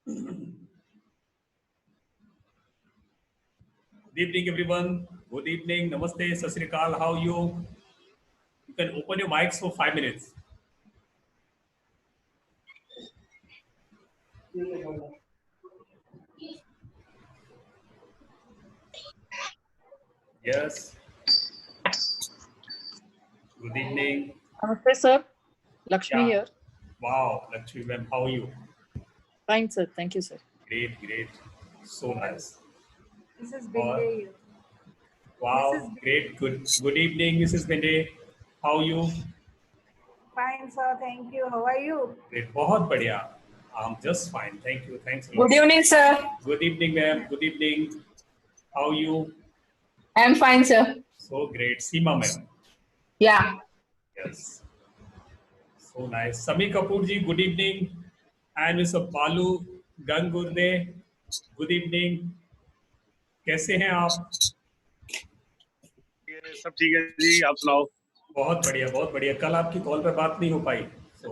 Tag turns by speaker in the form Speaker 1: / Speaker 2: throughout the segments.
Speaker 1: Good evening, everyone. Good evening. Namaste. Sat Sri Akal. How are you? You can open your mics for 5 minutes. Yes. Good evening.
Speaker 2: Namaste, sir. Lakshmi
Speaker 1: Yeah.
Speaker 2: here.
Speaker 1: Wow, Lakshmi ma'am, how are you?
Speaker 2: Fine, sir. Thank you, sir.
Speaker 1: Great, great. So nice.
Speaker 3: This is
Speaker 1: Or,
Speaker 3: Binde.
Speaker 1: wow, great. Good evening, Mrs. Bende. How are you?
Speaker 3: Fine, sir. Thank you. How are you?
Speaker 1: Great. बहुत बढ़िया. I'm just fine. Thank you. Thanks a lot.
Speaker 4: Good evening, sir.
Speaker 1: Good evening, ma'am. Good evening. How are you?
Speaker 4: I'm fine, sir.
Speaker 1: So great. Seema ma'am.
Speaker 4: Yeah.
Speaker 1: Yes. So nice. Sami Kapoor ji, good evening. And Mr. Balu Gangurde, good evening. कैसे हैं आप?
Speaker 5: सब ठीक है जी, आप सुनाओ।
Speaker 1: बहुत बढ़िया, बहुत बढ़िया। कल आपकी कॉल पे बात नहीं हो पाई, so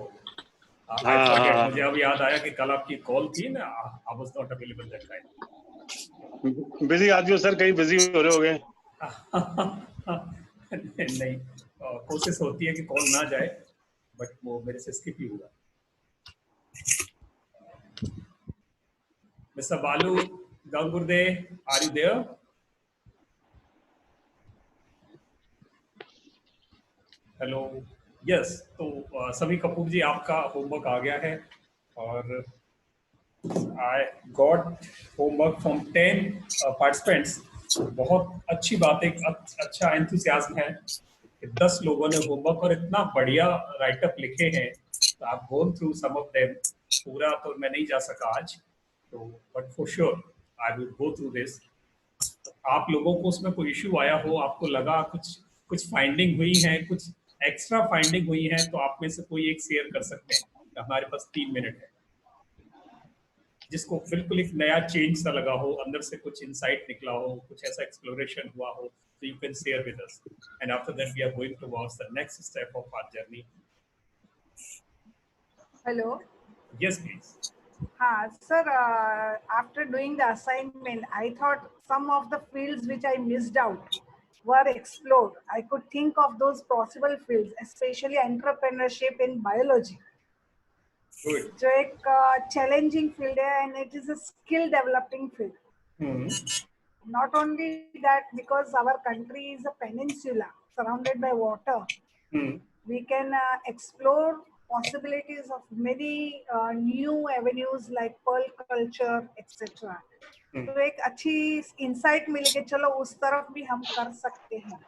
Speaker 5: हाँ।
Speaker 1: मुझे अभी याद आया कि कल आपकी कॉल थी ना, I was not available that time.
Speaker 5: Busy आदमी हो सर, कहीं बिजी हो रहे होगे।
Speaker 1: नहीं, कोशिश होती है कि कॉल ना जाए, बट वो मेरे से स्किप ही हुआ। Mister Balu Gangurde, are you there? Hello, yes. तो समी कपूर जी, आपका होमवर्क आ गया है और I got homework from 10 participants. बहुत अच्छी बात है, अच्छा एंथुसियाज्म है कि 10 लोगों ने होमवर्क और इतना बढ़िया राइटअप लिखे हैं। तो आप gone through some of them. पूरा तो मैं नहीं जा सका आज, तो but for sure I will go through this. आप लोगों को उसमें कोई इश्यू आया हो, आपको लगा कुछ फाइंडिंग हुई है, कुछ एक्स्ट्रा फाइंडिंग हुई है, तो आप में से कोई एक शेयर कर सकते हैं। हमारे पास 3 मिनट है। जिसको बिल्कुल एक नया चेंज सा लगा हो, अंदर से कुछ इंसाइट निकला हो, कुछ ऐसा एक्सप्लोरेशन हुआ हो, तो you can share with us, and after that we are going towards the next step of our journey.
Speaker 3: Hello.
Speaker 1: Yes please.
Speaker 3: Sir, after doing the assignment, I thought some of the fields which I missed out were explored. I could think of those possible fields, especially entrepreneurship in biology.
Speaker 1: Good.
Speaker 3: जो एक challenging field है, and it is a skill developing field. Not only that, because our country is a peninsula surrounded by water, we can explore possibilities of many new avenues like pearl culture, etc. तो एक अच्छी insight मिली कि चलो उस तरफ भी हम कर सकते हैं।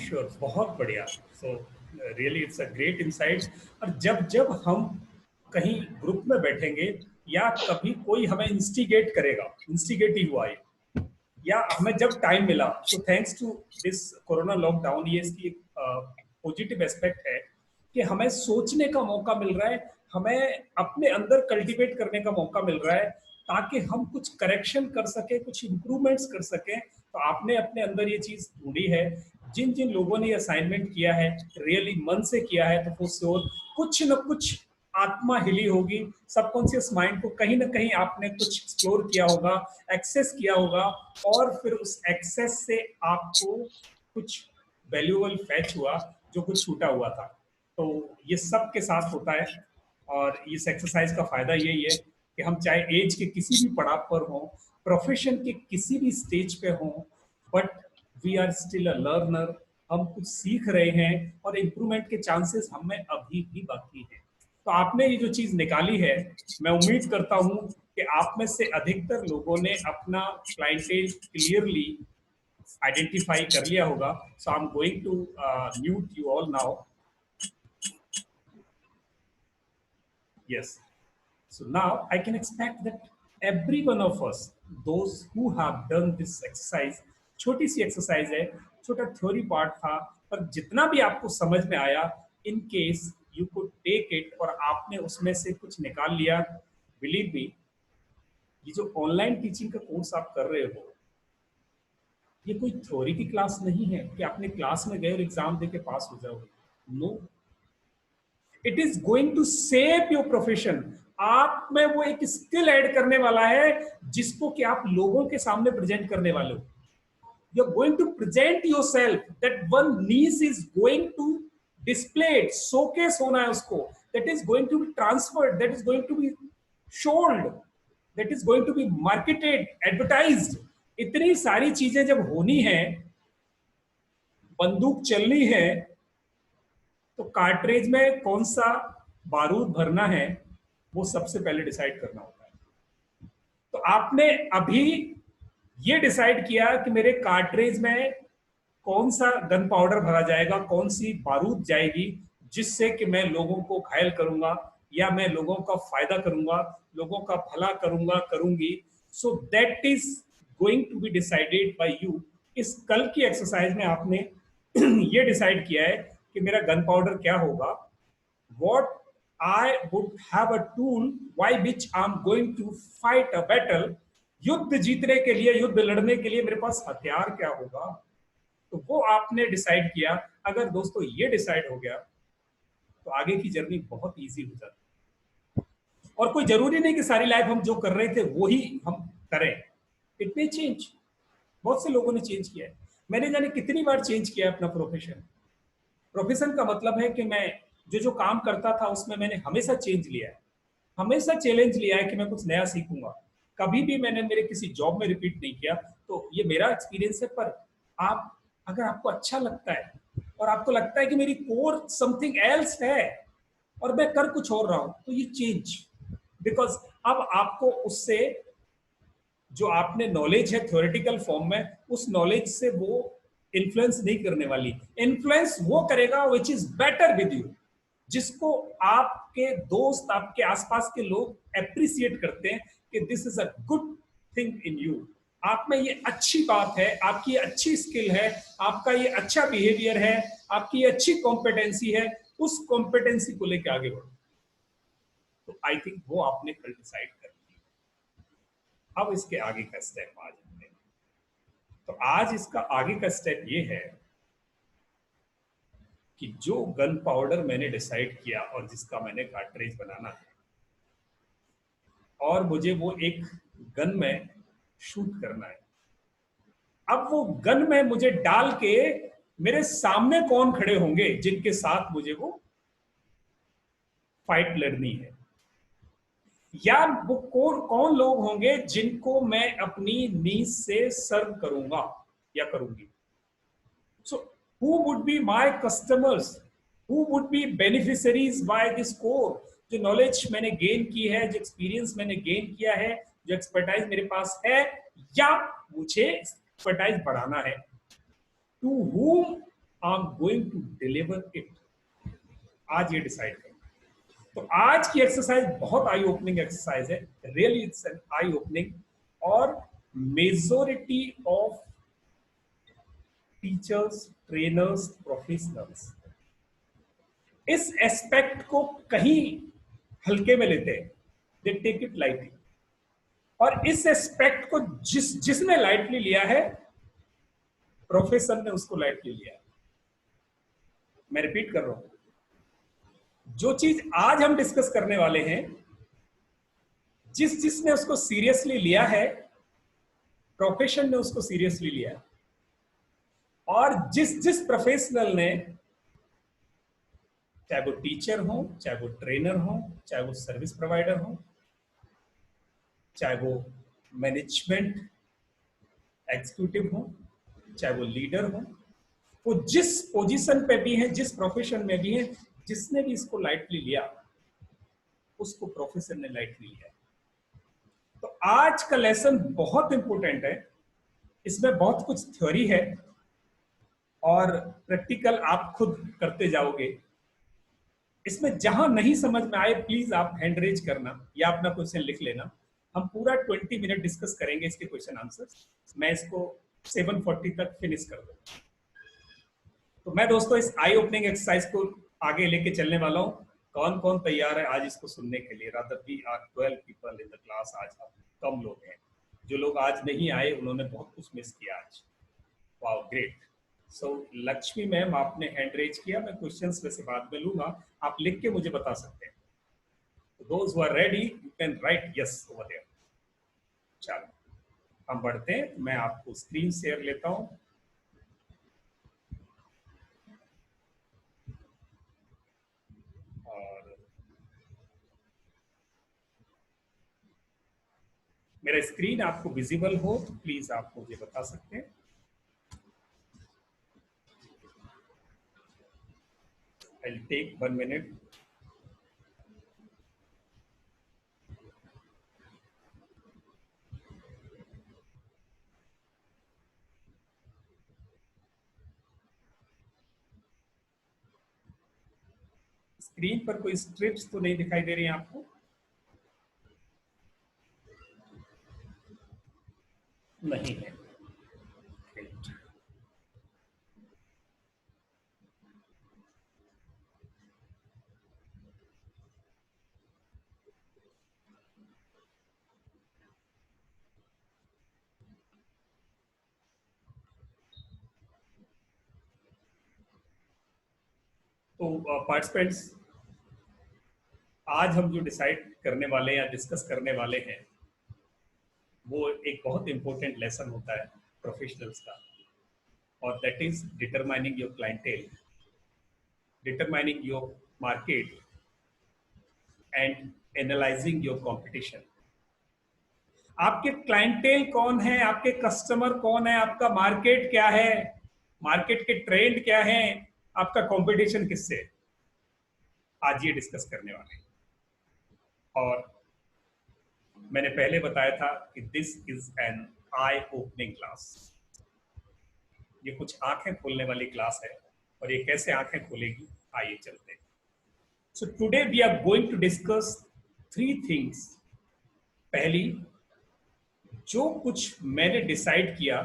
Speaker 1: श्योर, बहुत बढ़िया। So really it's a great insight. और जब हम कहीं ग्रुप में बैठेंगे या कभी कोई हमें इंस्टिगेट करेगा, इंस्टिगेट ही हुआ है, या हमें जब टाइम मिला, so thanks to this corona lockdown, ये इसकी पॉजिटिव एस्पेक्ट है कि हमें सोचने का मौका मिल रहा है, हमें अपने अंदर कल्टीवेट करने का मौका मिल रहा है, ताकि हम कुछ करेक्शन कर सके, कुछ इम्प्रूवमेंट्स कर सके। तो आपने अपने अंदर ये चीज ढूंढी है। जिन जिन लोगों ने असाइनमेंट किया है, रियली मन से किया है, तो फॉर श्योर कुछ न कुछ आत्मा हिली होगी, सबकॉन्शियस माइंड को कहीं ना कहीं आपने कुछ एक्सप्लोर किया होगा, एक्सेस किया होगा, और फिर उस एक्सेस से आपको कुछ वैल्यूएबल फैच हुआ जो कुछ छूटा हुआ था। तो ये सब के साथ होता है, और इस एक्सरसाइज का फायदा यही है कि हम चाहे एज के किसी भी पड़ाव पर हों, प्रोफेशन के किसी भी स्टेज पे हों, but we are still a learner. हम कुछ सीख रहे हैं और इम्प्रूवमेंट के चांसेस हमें अभी भी बाकी हैं। तो आपने ये जो चीज निकाली है, मैं उम्मीद करता हूं कि आप में से अधिकतर लोगों ने अपना क्लाइंटेल क्लियरली आइडेंटिफाई कर लिया होगा। So I am going to mute you all now. Yes. So now I can expect that every one of us, those who have done this exercise, छोटी सी एक्सरसाइज है, छोटा थ्योरी पार्ट था, पर जितना भी आपको समझ में आया, in case you could take it और आपने उसमें से कुछ निकाल लिया, बिलीव मी, ये जो ऑनलाइन टीचिंग का कोर्स आप कर रहे हो, ये कोई थ्योरी की क्लास नहीं है कि आपने क्लास में गए और एग्जाम देके पास हो जाओगे। No, it is going to save your profession. आप में वो एक स्किल ऐड करने वाला है जिसको कि आप लोगों के सामने प्रेजेंट करने वाले हो। You are going to present yourself, that one niece is going to display it, showcase होना है उसको, that is going to be transferred, that is going to be sold, that is going to be marketed, advertised. इतनी सारी चीजें जब होनी है, बंदूक चलनी है, तो कार्ट्रिज में कौन सा बारूद भरना है वो सबसे पहले डिसाइड करना होता है। तो आपने अभी ये डिसाइड किया कि मेरे कार्ट्रिज में कौन सा गन पाउडर भरा जाएगा, कौन सी बारूद जाएगी, जिससे कि मैं लोगों को घायल करूंगा या मैं लोगों का फायदा करूंगा, लोगों का भला करूंगा, करूंगी। So that is going to be decided by you. इस कल की एक्सरसाइज में आपने ये डिसाइड किया है कि मेरा गन पाउडर क्या होगा, what I would have a tool by which I'm going to fight a battle। युद्ध जीतने के लिए, युद्ध लड़ने के लिए मेरे पास हथियार क्या होगा, तो वो आपने डिसाइड किया। अगर दोस्तों ये डिसाइड हो गया तो आगे की जर्नी बहुत इजी हो जाती। और कोई जरूरी नहीं कि सारी लाइफ हम जो कर रहे थे वो ही हम करें। It may change. बहुत से लोगों ने चेंज किया है, मैंने जाने कितनी बार चेंज किया है अपना प्रोफेशन। प्रोफेशन का मतलब है कि मैं जो काम करता था उसमें मैंने हमेशा चेंज लिया है, हमेशा चैलेंज लिया है कि मैं कुछ नया सीखूंगा। कभी भी मैंने मेरे किसी जॉब में रिपीट नहीं किया। तो ये मेरा एक्सपीरियंस है। पर आप, अगर आपको अच्छा लगता है और आपको लगता है कि मेरी कोर समथिंग एल्स है और मैं कर कुछ और रहा हूं, तो ये चेंज, बिकॉज अब आपको उससे जो आपने नॉलेज है थ्योरेटिकल फॉर्म में, उस नॉलेज से वो इन्फ्लुएंस नहीं करने वाली। इन्फ्लुएंस वो करेगा which is better with you, जिसको आपके दोस्त, आपके आसपास के लोग एप्रिसिएट करते हैं कि this is a good thing in you. आप में ये अच्छी बात है, आपकी अच्छी स्किल है, आपका ये अच्छा बिहेवियर है, आपकी ये अच्छी कॉम्पिटेंसी है, उस कॉम्पिटेंसी को लेकर आगे बढ़ो। तो आई थिंक वो आपने कल डिसाइड कर लिया। अब इसके आगे का स्टेप आज हमने, तो आज इसका आगे का स्टेप ये है कि जो गन पाउडर मैंने डिसाइड किया और जिसका मैंने कार्ट्रिज बनाना है, और मुझे वो एक गन में शूट करना है। अब वो गन में मुझे डाल के मेरे सामने कौन खड़े होंगे जिनके साथ मुझे वो फाइट लड़नी है, या वो कौन लोग होंगे जिनको मैं अपनी नीज से सर्व करूंगा या करूंगी। सो who would be my customers, who would be beneficiaries by this core। जो नॉलेज मैंने गेन की है, जो एक्सपीरियंस मैंने गेन किया है, जो एक्सपर्टाइज मेरे पास है, या मुझे एक्सपर्टाइज बढ़ाना है, to whom I'm going to deliver it। आज ये डिसाइड करना। तो आज की एक्सरसाइज बहुत आई ओपनिंग एक्सरसाइज है, really it's an eye opening. और majority of teachers, trainers, professionals इस एस्पेक्ट को कहीं हल्के में लेते हैं, दे टेक इट लाइटली। और इस एस्पेक्ट को जिसने लाइटली लिया है, प्रोफेसर ने उसको लाइटली लिया है। मैं रिपीट कर रहा हूं, जो चीज आज हम डिस्कस करने वाले हैं, जिसने उसको सीरियसली लिया है, प्रोफेशन ने उसको सीरियसली लिया है। और जिस प्रोफेशनल ने, चाहे वो टीचर हो, चाहे वो ट्रेनर हो, चाहे वो सर्विस प्रोवाइडर हो, चाहे वो मैनेजमेंट एग्जीक्यूटिव हो, चाहे वो लीडर हो, वो जिस पोजीशन पे भी है, जिस प्रोफेशन में भी है, जिसने भी इसको लाइटली लिया, उसको प्रोफेसर ने लाइटली लिया। तो आज का लेसन बहुत इंपॉर्टेंट है। इसमें बहुत कुछ थ्योरी है और प्रैक्टिकल आप खुद करते जाओगे। इसमें जहां नहीं समझ में आए, प्लीज आप हैंड रेज करना या अपना क्वेश्चन लिख लेना। हम पूरा 20 मिनट डिस्कस करेंगे इसके क्वेश्चन आंसर। मैं इसको 7:40 तक फिनिश कर दूंगा। तो मैं दोस्तों इस आई ओपनिंग एक्सरसाइज को आगे लेके चलने वाला हूँ। कौन कौन तैयार है आज इसको सुनने के लिए? Rather we are 12 people in the class. आज कम लोग हैं। जो लोग आज नहीं आए उन्होंने बहुत कुछ मिस किया आज। Wow, great. So Lakshmi ma'am, आपने हैंड रेज किया, मैं क्वेश्चंस वैसे बाद में लूंगा, आप लिख के मुझे बता सकते हैं। those who are ready, you can write yes over there. चलो हम बढ़ते हैं, मैं आपको स्क्रीन शेयर लेता हूं। और मेरा स्क्रीन आपको विजिबल हो तो प्लीज आप मुझे बता सकते हैं। I'll take 1 minute. स्क्रीन पर कोई स्ट्रिप्स तो नहीं दिखाई दे रही हैं आपको? नहीं है। तो पार्टिसिपेंट्स, आज हम जो डिसाइड करने वाले या डिस्कस करने वाले हैं वो एक बहुत इंपॉर्टेंट लेसन होता है प्रोफेशनल्स का, और that is determining your clientele, determining your market and analysing your competition. आपके क्लाइंटेल कौन है, आपके कस्टमर कौन है, आपका मार्केट क्या है, मार्केट के ट्रेंड क्या है, आपका कंपटीशन किससे, आज ये डिस्कस करने वाले हैं। और मैंने पहले बताया था कि this is an eye opening class, ये कुछ आंखें खोलने वाली क्लास है, और ये कैसे आंखें खोलेगी, आइए चलते हैं। So today we are going to discuss 3 things. पहली, जो कुछ मैंने डिसाइड किया,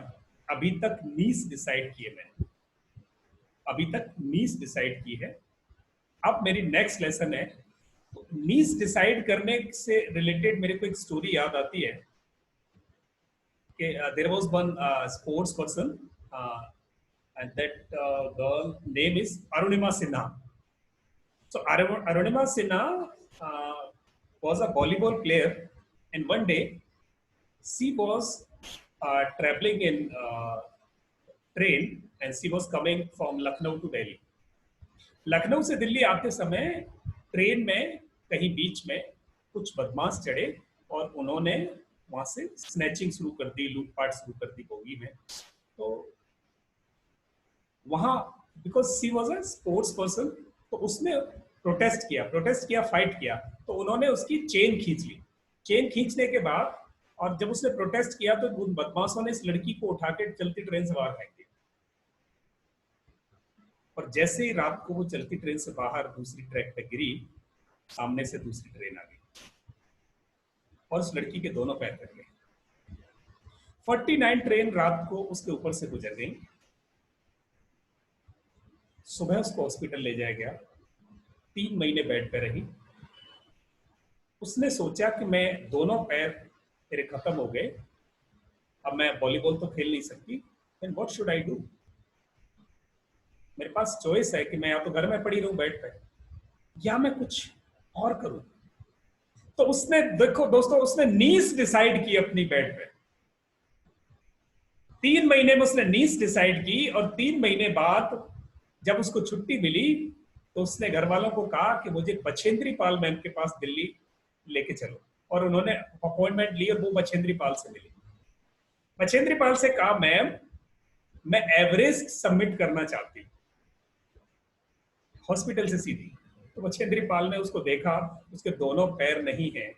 Speaker 1: अभी तक नीश डिसाइड किए, मैंने अभी तक नीश डिसाइड की है। अब मेरी नेक्स्ट लेसन है, नीश डिसाइड करने से रिलेटेड मेरे को एक स्टोरी याद आती है कि there was one sports person and that girl name is Arunima Sinha. So Arunima Sinha was a volleyball player, and one day she was traveling in train and she was coming from Lucknow to Delhi. Lucknow से दिल्ली आते समय train में कहीं बीच में कुछ बदमाश चढ़े और उन्होंने वहां से स्नैचिंग शुरू कर दी, लूटपाट शुरू कर दी बोगी में। तो वहां because she was a sports person, तो उसने प्रोटेस्ट किया, फाइट किया, तो उन्होंने उसकी चेन खींच ली। चेन खींचने के बाद, और जब उसने प्रोटेस्ट किया तो उन बदमाशों ने इस लड़की को उठा के चलती ट्रेन से बाहर फेंक दिया। और जैसे ही रात को वो चलती ट्रेन से बाहर दूसरी ट्रैक पे गिरी, सामने से दूसरी ट्रेन आ गई और उस लड़की के दोनों पैर कट गए। 49 ट्रेन रात को उसके ऊपर से गुजर गई। सुबह उसको हॉस्पिटल ले जाया गया, 3 महीने बेड पे रही। उसने सोचा कि मैं दोनों पैर मेरे खत्म हो गए, अब मैं वॉलीबॉल तो खेल नहीं सकती, then what should I do. मेरे पास चॉइस है कि मैं या तो घर में पड़ी रहूं बेड पे, या मैं कुछ और करूं। तो उसने, देखो दोस्तों, उसने नीश डिसाइड की अपनी बेड पे। 3 महीने में उसने नीश डिसाइड की, और 3 महीने बाद जब उसको छुट्टी मिली तो उसने घर वालों को कहा कि मुझे बछेंद्री पाल मैम के पास दिल्ली लेके चलो, और उन्होंने अपॉइंटमेंट ली और वो बछेंद्री पाल से मिली। बछेंद्री पाल से कहा, मैम मैं एवरेस्ट सबमिट करना चाहती हूँ, हॉस्पिटल से सीधी। तो बछेंद्री पाल ने उसको देखा, उसके दोनों पैर नहीं है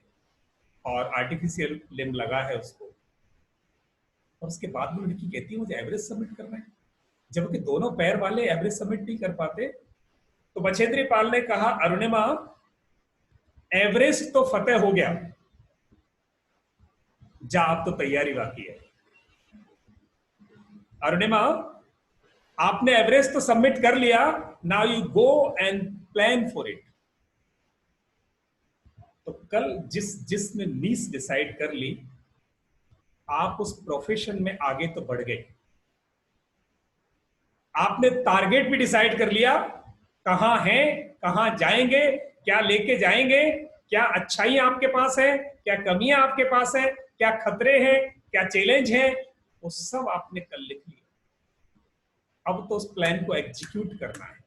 Speaker 1: और आर्टिफिशियल लिम्ब लगा है उसको, और उसके बाद वो लड़की कहती है मुझे एवरेस्ट सबमिट करना है, जबकि दोनों पैर वाले एवरेस्ट सबमिट नहीं कर पाते। तो बछेंद्री पाल ने कहा, अरुणिमा एवरेस्ट तो फतेह हो गया, जा अब तो तैयारी बाकी है। अरुणिमा आपने एवरेस्ट तो सबमिट कर लिया, now you go and plan for it. तो कल जिसने नीश डिसाइड कर ली, आप उस प्रोफेशन में आगे तो बढ़ गए। आपने टारगेट भी डिसाइड कर लिया, कहां हैं, कहां जाएंगे, क्या लेके जाएंगे, क्या अच्छाइयां आपके पास है, क्या कमियां आपके पास है, क्या खतरे हैं, क्या चैलेंज है, वो सब आपने कल लिख लिया। अब तो उस प्लान को एग्जीक्यूट करना है।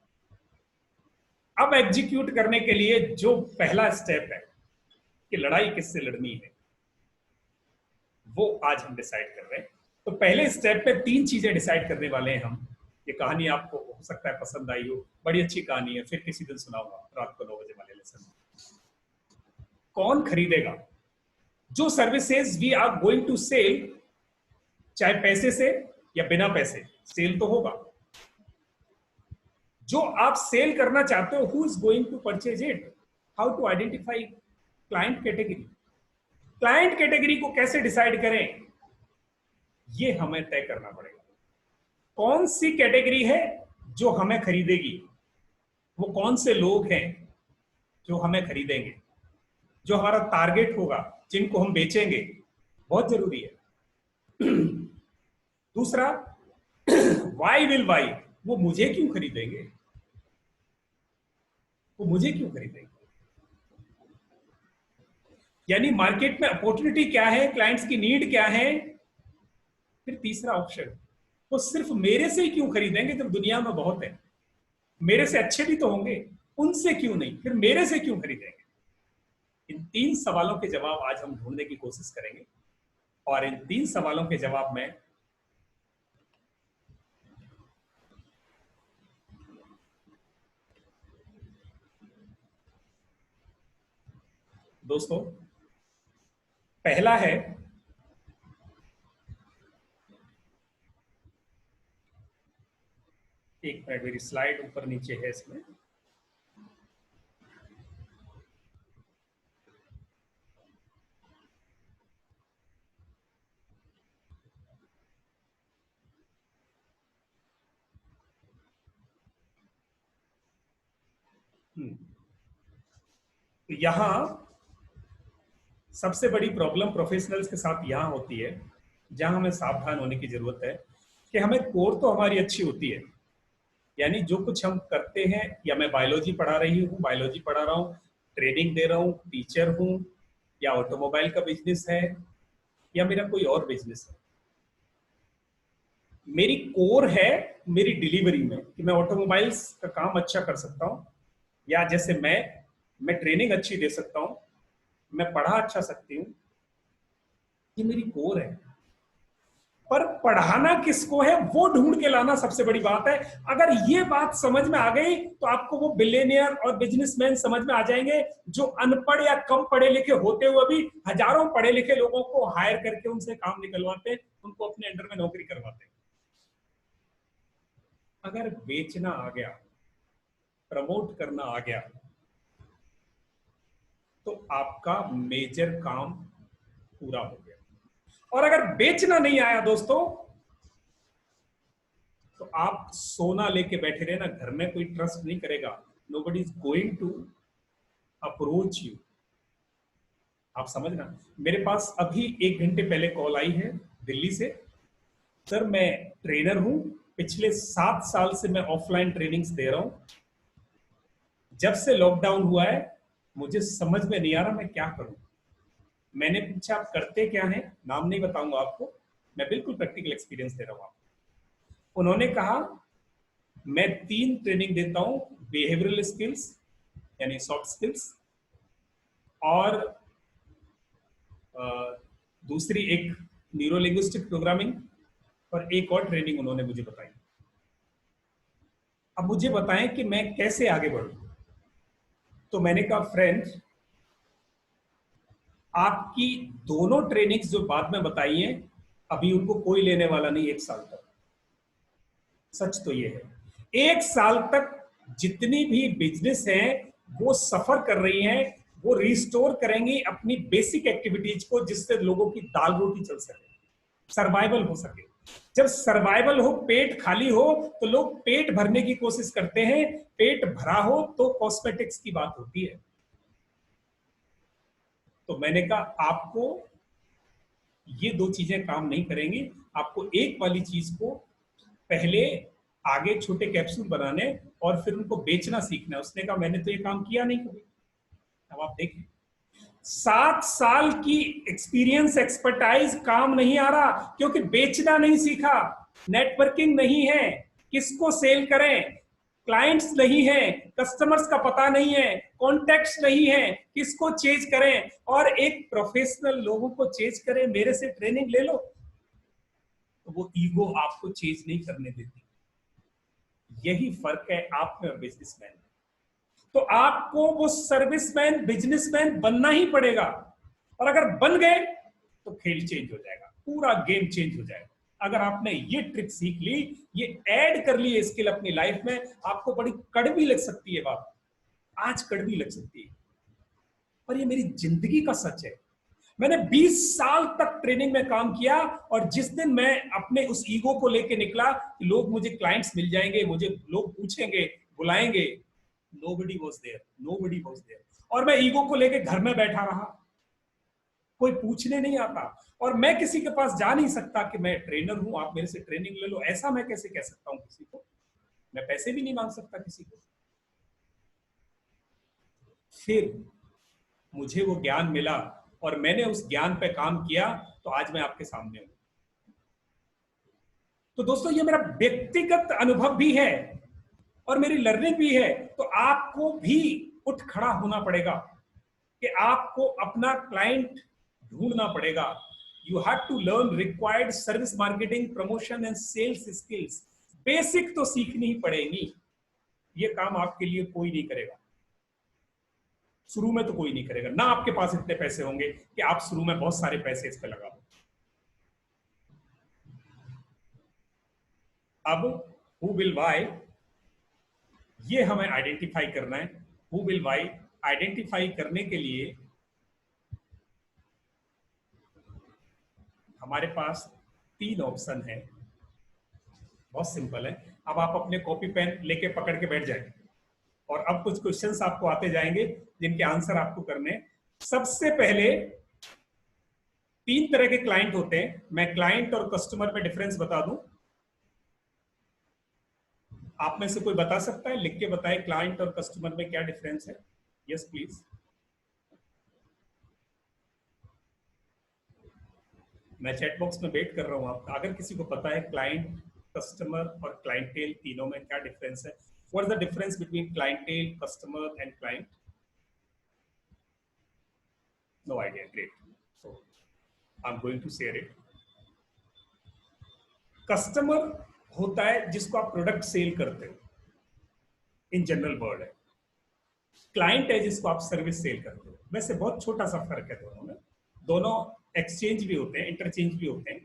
Speaker 1: अब एग्जीक्यूट करने के लिए जो पहला स्टेप है कि लड़ाई किससे लड़नी है, वो आज हम डिसाइड कर रहे हैं। तो पहले स्टेप पे 3 चीजें डिसाइड करने वाले हैं हम। ये कहानी आपको हो सकता है पसंद आई हो, बड़ी अच्छी कहानी है, फिर किसी दिन सुनाऊंगा रात को 9 बजे वाले लेसन। कौन खरीदेगा? जो services we are going to sell, चाहे पैसे से या बिना पैसे, सेल तो होगा। जो आप सेल करना चाहते हो, who is going to purchase it? How to identify client category? Client category को कैसे डिसाइड करें, ये हमें तय करना पड़ेगा। कौन सी कैटेगरी है जो हमें खरीदेगी, वो कौन से लोग हैं जो हमें खरीदेंगे, जो हमारा टारगेट होगा, जिनको हम बेचेंगे, बहुत जरूरी है। दूसरा, वाई विल वाई, वो मुझे क्यों खरीदेंगे, वो मुझे क्यों खरीदेंगे। यानी मार्केट में अपॉर्चुनिटी क्या है, क्लाइंट्स की नीड क्या है। फिर तीसरा ऑप्शन, वो सिर्फ मेरे से ही क्यों खरीदेंगे जब दुनिया में बहुत है, मेरे से अच्छे भी तो होंगे, उनसे क्यों नहीं, फिर मेरे से क्यों खरीदेंगे। इन 3 सवालों के जवाब आज हम ढूंढने की कोशिश करेंगे, और इन 3 सवालों के जवाब में दोस्तों, पहला है एक मिनट, मेरी स्लाइड ऊपर नीचे है इसमें। तो यहां सबसे बड़ी प्रॉब्लम प्रोफेशनल्स के साथ यहां होती है, जहां हमें सावधान होने की जरूरत है कि हमें कोर तो हमारी अच्छी होती है, यानी जो कुछ हम करते हैं, या मैं बायोलॉजी पढ़ा रही हूँ, बायोलॉजी पढ़ा रहा हूँ, ट्रेनिंग दे रहा हूँ, टीचर हूँ, या ऑटोमोबाइल का बिजनेस है, या मेरा कोई और बिजनेस है। मेरी कोर है मेरी डिलीवरी में कि मैं ऑटोमोबाइल्स का काम अच्छा कर सकता हूँ, या जैसे मैं ट्रेनिंग अच्छी दे सकता हूँ, मैं पढ़ा अच्छा सकती हूँ, ये मेरी कोर है। पर पढ़ाना किसको है वो ढूंढ के लाना सबसे बड़ी बात है। अगर ये बात समझ में आ गई तो आपको वो बिलियनियर और बिजनेसमैन समझ में आ जाएंगे जो अनपढ़ या कम पढ़े लिखे होते हुए भी हजारों पढ़े लिखे लोगों को हायर करके उनसे काम निकलवाते, उनको अपने अंडर में नौकरी करवाते। अगर बेचना आ गया, प्रमोट करना आ गया, तो आपका मेजर काम पूरा हो गया। और अगर बेचना नहीं आया दोस्तों, तो आप सोना लेके बैठे रहे ना, घर में कोई ट्रस्ट नहीं करेगा। Nobody is going to approach you. आप समझना। मेरे पास अभी 1 घंटे पहले कॉल आई है दिल्ली से। सर मैं ट्रेनर हूं, पिछले 7 साल से मैं ऑफलाइन ट्रेनिंग्स दे रहा हूं। जब से लॉकडाउन हुआ है मुझे समझ में नहीं आ रहा मैं क्या करूं। मैंने पूछा आप करते क्या हैं, नाम नहीं बताऊंगा आपको, मैं बिल्कुल प्रैक्टिकल एक्सपीरियंस दे रहा हूं आपको। उन्होंने कहा मैं 3 ट्रेनिंग देता हूं, बिहेवियरल स्किल्स यानी सॉफ्ट स्किल्स, और दूसरी एक न्यूरो लिंग्विस्टिक प्रोग्रामिंग, और एक और ट्रेनिंग उन्होंने मुझे बताई। अब मुझे बताएं कि मैं कैसे आगे बढ़ूं। तो मैंने कहा फ्रेंड, आपकी दोनों ट्रेनिंग्स जो बाद में बताई हैं अभी उनको कोई लेने वाला नहीं 1 साल तक। सच तो ये है 1 साल तक जितनी भी बिजनेस हैं वो सफर कर रही हैं, वो रिस्टोर करेंगी अपनी बेसिक एक्टिविटीज को, जिससे लोगों की दाल रोटी चल सके, सर्वाइवल हो सके। जब सर्वाइवल हो, पेट खाली हो, तो लोग पेट भरने की कोशिश करते हैं। पेट भरा हो तो कॉस्मेटिक्स की बात होती है। तो मैंने कहा आपको ये 2 चीजें काम नहीं करेंगी, आपको एक वाली चीज को पहले आगे छोटे कैप्सूल बनाने और फिर उनको बेचना सीखना है। उसने कहा मैंने तो ये काम किया नहीं कभी। अब आप देखें 7 साल की एक्सपीरियंस एक्सपर्टाइज काम नहीं आ रहा, क्योंकि बेचना नहीं सीखा, नेटवर्किंग नहीं है, किसको सेल करें, क्लाइंट्स नहीं है, कस्टमर्स का पता नहीं है, कॉन्टेक्ट्स नहीं है, किसको चेज करें, और एक प्रोफेशनल लोगों को चेज करें, मेरे से ट्रेनिंग ले लो, तो वो ईगो आपको चेज नहीं करने देती। यही फर्क है आप में और बिजनेसमैन। तो आपको वो सर्विसमैन बिजनेसमैन बनना ही पड़ेगा, और अगर बन गए तो खेल चेंज हो जाएगा, पूरा गेम चेंज हो जाएगा। अगर आपने ये ट्रिक सीख ली, ये ऐड कर ली स्किल अपनी लाइफ में, आपको बड़ी कड़वी लग सकती है बात, आज कड़वी लग सकती है, पर ये मेरी जिंदगी का सच है। मैंने 20 साल तक ट्रेनिंग में काम किया, और जिस दिन मैं अपने उस ईगो को लेके निकला कि लोग मुझे क्लाइंट्स मिल जाएंगे, मुझे लोग पूछेंगे, बुलाएंगे, nobody was there, और मैं ईगो को लेके घर में बैठा रहा, कोई पूछने नहीं आता, और मैं किसी के पास जा नहीं सकता कि मैं ट्रेनर हूं, आप मेरे से ट्रेनिंग ले लो, ऐसा मैं कैसे कह सकता हूं किसी को, मैं पैसे भी नहीं मांग सकता किसी को। फिर मुझे वो ज्ञान मिला, और मैंने उस ज्ञान पे काम किया, तो आज मैं आपके सामने हूं। तो दोस्तों, ये मेरा व्यक्तिगत अनुभव भी है और मेरी लर्निंग भी है। तो आपको भी उठ खड़ा होना पड़ेगा कि आपको अपना क्लाइंट ढूंढना पड़ेगा। You have to learn required service marketing, promotion and sales skills. Basic तो सीखनी ही पड़ेगी। ये काम आपके लिए कोई नहीं करेगा, शुरू में तो कोई नहीं करेगा, ना आपके पास इतने पैसे होंगे कि आप शुरू में बहुत सारे पैसे इस पे लगा दो। अब हु विल वाई, ये हमें आइडेंटिफाई करना है। हु विल वाई आइडेंटिफाई करने के लिए हमारे पास 3 ऑप्शन है, बहुत सिंपल है। अब आप अपने कॉपी पेन लेके पकड़ के बैठ जाएंगे, और अब कुछ क्वेश्चंस आपको आते जाएंगे जिनके आंसर आपको करने हैं। सबसे पहले 3 तरह के क्लाइंट होते हैं। मैं क्लाइंट और कस्टमर में डिफरेंस बता दूं, आप में से कोई बता सकता है? लिख के बताए क्लाइंट और कस्टमर में क्या डिफरेंस है। Yes please. मैं चैट बॉक्स में वेट कर रहा हूं आपका। अगर किसी को पता है क्लाइंट, कस्टमर और क्लाइंटेल तीनों में क्या डिफरेंस है, what is the difference between clientele, customer and client? No idea, great. So I am going to share it. Customer होता है जिसको आप प्रोडक्ट सेल करते हो, इन जनरल वर्ड है। क्लाइंट है जिसको आप सर्विस सेल करते हो। वैसे बहुत छोटा सा फर्क है दोनों में, दोनों एक्सचेंज भी होते हैं, इंटरचेंज भी होते हैं,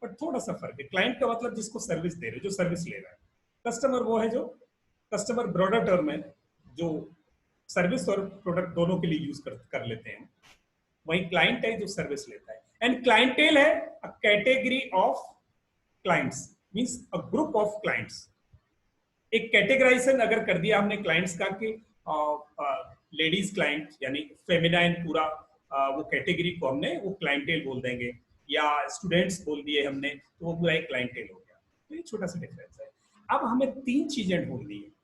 Speaker 1: पर थोड़ा सा फर्क है। क्लाइंट का मतलब जिसको सर्विस दे रहे हो, जो सर्विस ले रहा है। कस्टमर वो है जो, कस्टमर ब्रॉडर टर्म है, जो सर्विस और प्रोडक्ट दोनों के लिए यूज कर लेते हैं। वही क्लाइंट है जो सर्विस लेता है। एंड क्लाइंटेल है a category of clients, means a group of clients. एक कैटेगराइजेशन अगर कर दिया हमने क्लाइंट्स का कि लेडीज क्लाइंट यानी फेमिनाइन, पूरा वो कैटेगरी को हमने वो क्लाइंटेल बोल देंगे, या स्टूडेंट्स बोल दिए हमने तो वो पूरा एक क्लाइंटेल हो गया। तो ये छोटा सा डिफरेंस है। अब हमें 3 चीजें ढूंढनी है।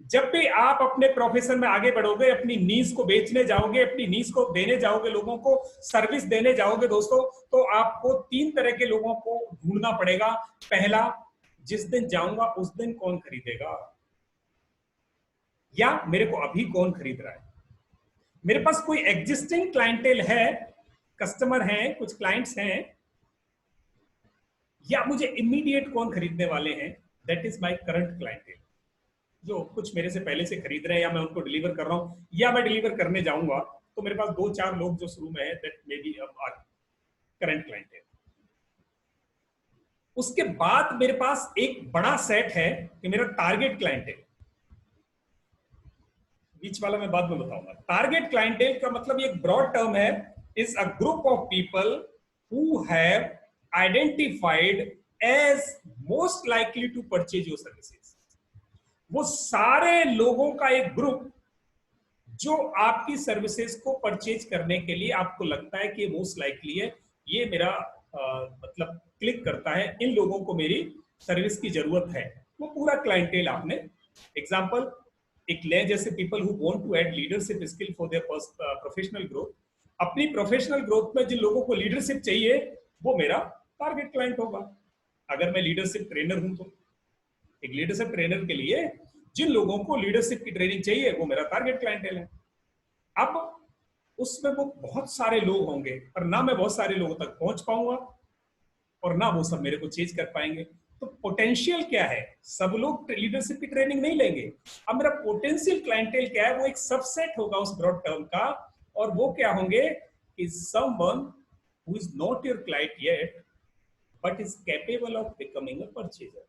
Speaker 1: जब भी आप अपने प्रोफेशन में आगे बढ़ोगे, अपनी नीज को बेचने जाओगे, अपनी नीज को देने जाओगे, लोगों को सर्विस देने जाओगे दोस्तों, तो आपको 3 तरह के लोगों को ढूंढना पड़ेगा। पहला, जिस दिन जाऊंगा उस दिन कौन खरीदेगा, या मेरे को अभी कौन खरीद रहा है। मेरे पास कोई एग्जिस्टिंग क्लाइंटेल है, कस्टमर हैं, कुछ क्लाइंट्स हैं, या मुझे इमीडिएट कौन खरीदने वाले हैं, that is my current clientele, जो कुछ मेरे से पहले से खरीद रहे हैं, या मैं उनको डिलीवर कर रहा हूं, या मैं डिलीवर करने जाऊंगा। तो मेरे पास 2-4 लोग जो शुरू में है, that may be current clientele. उसके बाद मेरे पास एक बड़ा सेट है कि मेरा टारगेट क्लाइंटेल। बीच वाला मैं बाद में बताऊंगा। टारगेट क्लाइंटेल का मतलब एक ब्रॉड टर्म है, is a group of people who have identified as most likely to purchase your services. वो सारे लोगों का एक ग्रुप जो आपकी सर्विसेज को परचेज करने के लिए आपको लगता है कि मोस्ट लाइकली है, ये मेरा मतलब क्लिक करता है, इन लोगों को मेरी सर्विस की जरूरत है। वो पूरा क्लाइंटेल आपने, एग्जांपल एक लें जैसे people who want to add leadership skill for their professional growth. अपनी प्रोफेशनल ग्रोथ में जिन लोगों को लीडरशिप चाहिए वो मेरा टारगेट क्लाइंट होगा। अगर मैं लीडरशिप ट्रेनर हूं तो एक लीडरशिप ट्रेनर के लिए जिन लोगों को लीडरशिप की ट्रेनिंग चाहिए वो मेरा टारगेट क्लाइंटेल है। अब उसमें वो बहुत सारे लोग होंगे पर ना मैं बहुत सारे लोगों तक पहुंच पाऊंगा और ना वो सब मेरे को चेंज कर पाएंगे। तो पोटेंशियल क्या है? सब लोग लीडरशिप की ट्रेनिंग नहीं लेंगे। अब मेरा पोटेंशियल क्लाइंटेल क्या है? वो एक सबसेट होगा उस ब्रॉड टर्म का, और वो क्या होंगे? Is someone who is not your client yet but is capable of becoming a purchaser.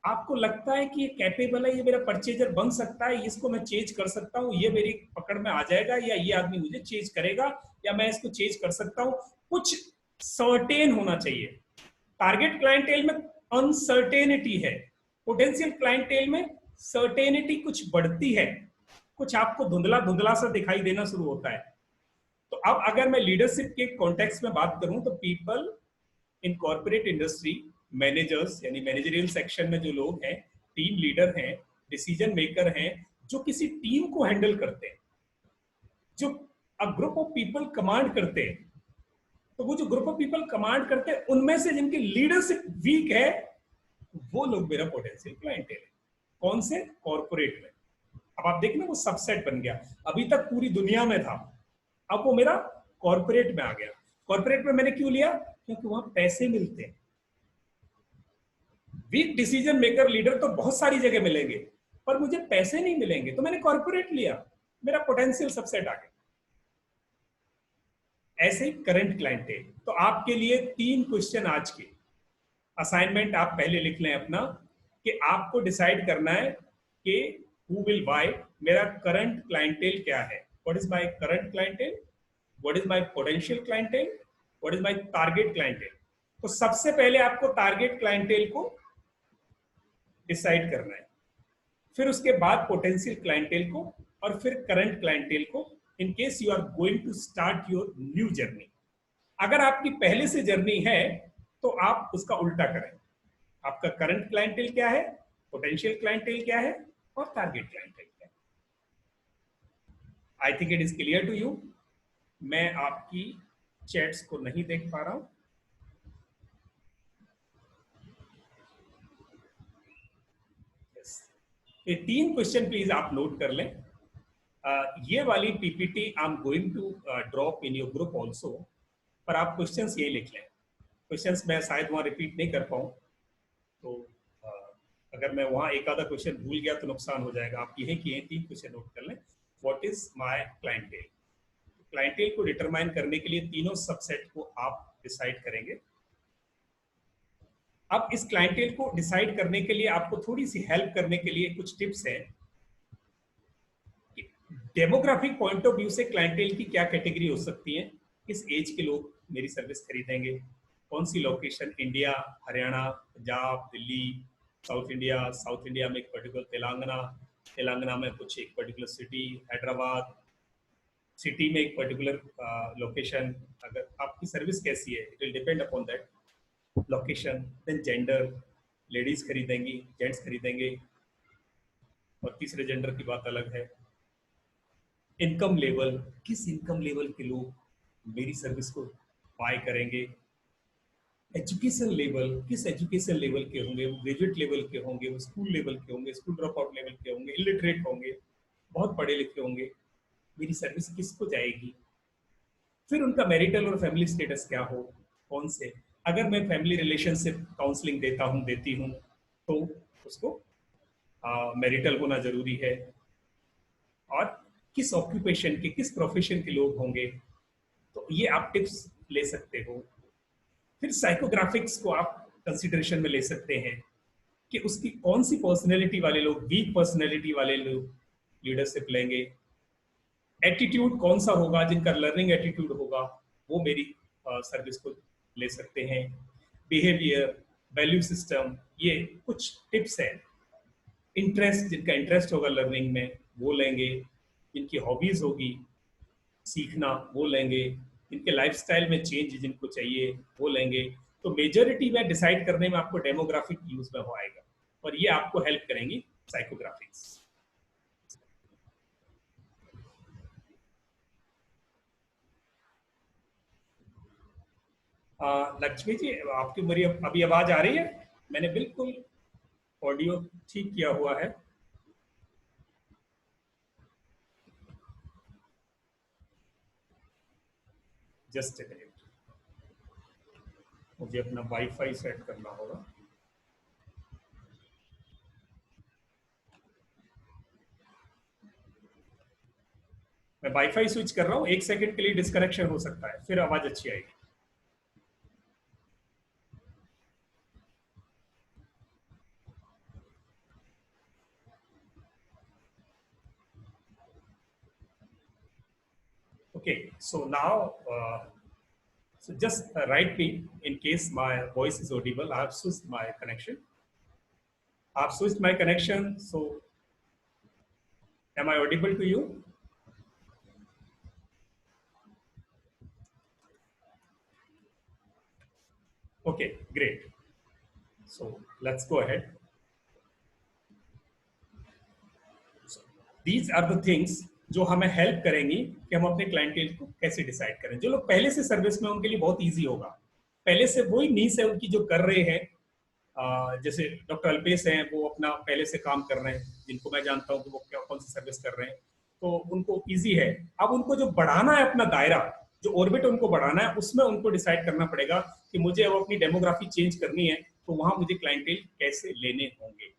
Speaker 1: आपको लगता है कि ये कैपेबल है, ये मेरा परचेजर बन सकता है, इसको मैं चेंज कर सकता हूँ, ये मेरी पकड़ में आ जाएगा, या ये आदमी मुझे चेंज करेगा, या मैं इसको चेंज कर सकता हूँ। कुछ सर्टेन होना चाहिए। टारगेट क्लाइंटेल में अनसर्टेनिटी है, पोटेंशियल क्लाइंटेल में सर्टेनिटी कुछ बढ़ती है, कुछ आपको धुंधला धुंधला सा दिखाई देना शुरू होता है। तो अब अगर मैं लीडरशिप के कॉन्टेक्स्ट में बात करूं तो people in corporate industry, managers यानी मैनेजरियल सेक्शन में जो लोग हैं, टीम लीडर हैं, डिसीजन मेकर हैं, जो किसी टीम को हैंडल करते हैं, जो अ ग्रुप ऑफ पीपल कमांड करते हैं, तो वो जो ग्रुप ऑफ पीपल कमांड करते हैं उनमें से जिनकी लीडरशिप वीक है वो लोग मेरा पोटेंशियल क्लाइंटेल है। कौन से? कॉर्पोरेट में। अब आप देखना वो सबसेट बन गया। अभी तक पूरी दुनिया में था, अब वो मेरा कॉर्पोरेट में आ गया। कॉर्पोरेट में मैंने क्यों लिया? क्योंकि वहां पैसे मिलते हैं। वीक डिसीजन मेकर लीडर तो बहुत सारी जगह मिलेंगे पर मुझे पैसे नहीं मिलेंगे, तो मैंने कॉर्पोरेट लिया, मेरा पोटेंशियल सबसेट आ गया। ऐसे ही करंट क्लाइंटेल। तो आपके लिए 3 क्वेश्चन आज के असाइनमेंट आप पहले लिख लें अपना, कि आपको डिसाइड करना है कि हु विल बाय, मेरा करंट क्लाइंटेल क्या है, what is my current clientele, what is my potential clientele, what is my target clientele. तो सबसे पहले आपको टारगेट क्लाइंटेल को डिसाइड करना है, फिर उसके बाद पोटेंशियल क्लाइंटेल को, और फिर करंट क्लाइंटेल को, in case you are going to start your new journey. अगर आपकी पहले से जर्नी है तो आप उसका उल्टा करें। आपका करंट क्लाइंटेल क्या है, पोटेंशियल क्लाइंटेल क्या है, और टारगेट क्लाइंटेल क्या है। I think it is clear to you. मैं आपकी चैट्स को नहीं देख पा रहा हूं। ये 3 क्वेश्चन प्लीज आप नोट कर लें। ये वाली PPT I am going to drop in your group also, पर आप क्वेश्चंस ये लिख लें। क्वेश्चंस मैं शायद वहाँ रिपीट नहीं कर पाऊँ, तो अगर मैं वहाँ एक आधा क्वेश्चन भूल गया तो नुकसान हो जाएगा। आप यही किए 3 क्वेश्चन नोट कर लें। What is my clientele? Clientele को डिटरमाइन करने के लिए तीनों सबसेट को आप डिसाइड करेंगे। अब इस क्लाइंटेल को डिसाइड करने के लिए आपको थोड़ी सी हेल्प करने के लिए कुछ टिप्स हैं। डेमोग्राफिक पॉइंट ऑफ व्यू से क्लाइंटेल की क्या कैटेगरी हो सकती है, किस एज के लोग मेरी सर्विस खरीदेंगे, कौन सी location, India, Haryana, Punjab, Delhi, south India में एक पर्टिकुलर तेलंगाना में कुछ एक पर्टिकुलर सिटी, हैदराबाद सिटी में एक पर्टिकुलर लोकेशन। अगर आपकी सर्विस कैसी है, it will depend upon that location. Then gender, ladies खरीदेंगी, जेंट्स खरीदेंगे, और तीसरे जेंडर की बात अलग है। इनकम लेवल, किस इनकम लेवल के लोग मेरी सर्विस को बाय करेंगे। एजुकेशन लेवल, किस एजुकेशन लेवल के होंगे, वो ग्रेजुएट लेवल के होंगे, वो स्कूल लेवल के होंगे, स्कूल ड्रॉप आउट लेवल के होंगे, इलिटरेट होंगे, बहुत पढ़े लिखे होंगे, मेरी सर्विस किसको जाएगी। फिर उनका मैरिटल और फैमिली स्टेटस क्या हो, कौन से, अगर मैं फैमिली रिलेशनशिप काउंसलिंग देती हूँ तो उसको मैरिटल होना जरूरी है, और किस ऑक्यूपेशन के, किस प्रोफेशन के लोग होंगे, तो ये आप टिप्स ले सकते हो। फिर साइकोग्राफिक्स को आप कंसिडरेशन में ले सकते हैं कि उसकी कौन सी पर्सनैलिटी वाले लोग, वीक पर्सनैलिटी वाले लोग लीडरशिप लेंगे। एटीट्यूड कौन सा होगा, जिनका लर्निंग एटीट्यूड होगा वो मेरी सर्विस को ले सकते हैं। बिहेवियर, वैल्यू सिस्टम, ये कुछ टिप्स हैं। इंटरेस्ट, जिनका इंटरेस्ट होगा लर्निंग में वो लेंगे, जिनकी हॉबीज होगी सीखना वो लेंगे, इनके लाइफस्टाइल में चेंज जिनको चाहिए वो लेंगे। तो मेजॉरिटी में डिसाइड करने में आपको डेमोग्राफिक यूज में हो आएगा, और ये आपको हेल्प करेंगी साइकोग्राफिक्स। लक्ष्मी जी, आपकी मेरी अभी आवाज आ रही है? मैंने बिल्कुल ऑडियो ठीक किया हुआ है। जस्ट ए मिनट, मुझे अपना वाईफाई सेट करना होगा। मैं वाईफाई स्विच कर रहा हूँ, 1 सेकंड के लिए डिस्कनेक्शन हो सकता है, फिर आवाज अच्छी आएगी। Okay, so now so just write me in case my voice is audible. I have switched my connection. I've switched my connection. So am I audible to you? Okay, great. So let's go ahead. So these are the things जो हमें help करेंगी कि हम अपने clientele को कैसे decide करें। जो लोग पहले से सर्विस में, उनके लिए बहुत इजी होगा। पहले से वही नीड्स है उनकी जो कर रहे हैं। जैसे डॉक्टर अल्पेश हैं, वो अपना पहले से काम कर रहे हैं, जिनको मैं जानता हूँ कि वो क्या कौन सी सर्विस कर रहे हैं, तो उनको इजी है। अब उनको जो बढ़ाना है अपना दायरा, जो ऑर्बिट उनको बढ़ाना है, उसमें उनको डिसाइड करना पड़ेगा कि मुझे अब अपनी डेमोग्राफी चेंज करनी है, तो वहां मुझे क्लाइंटेल कैसे लेने होंगे।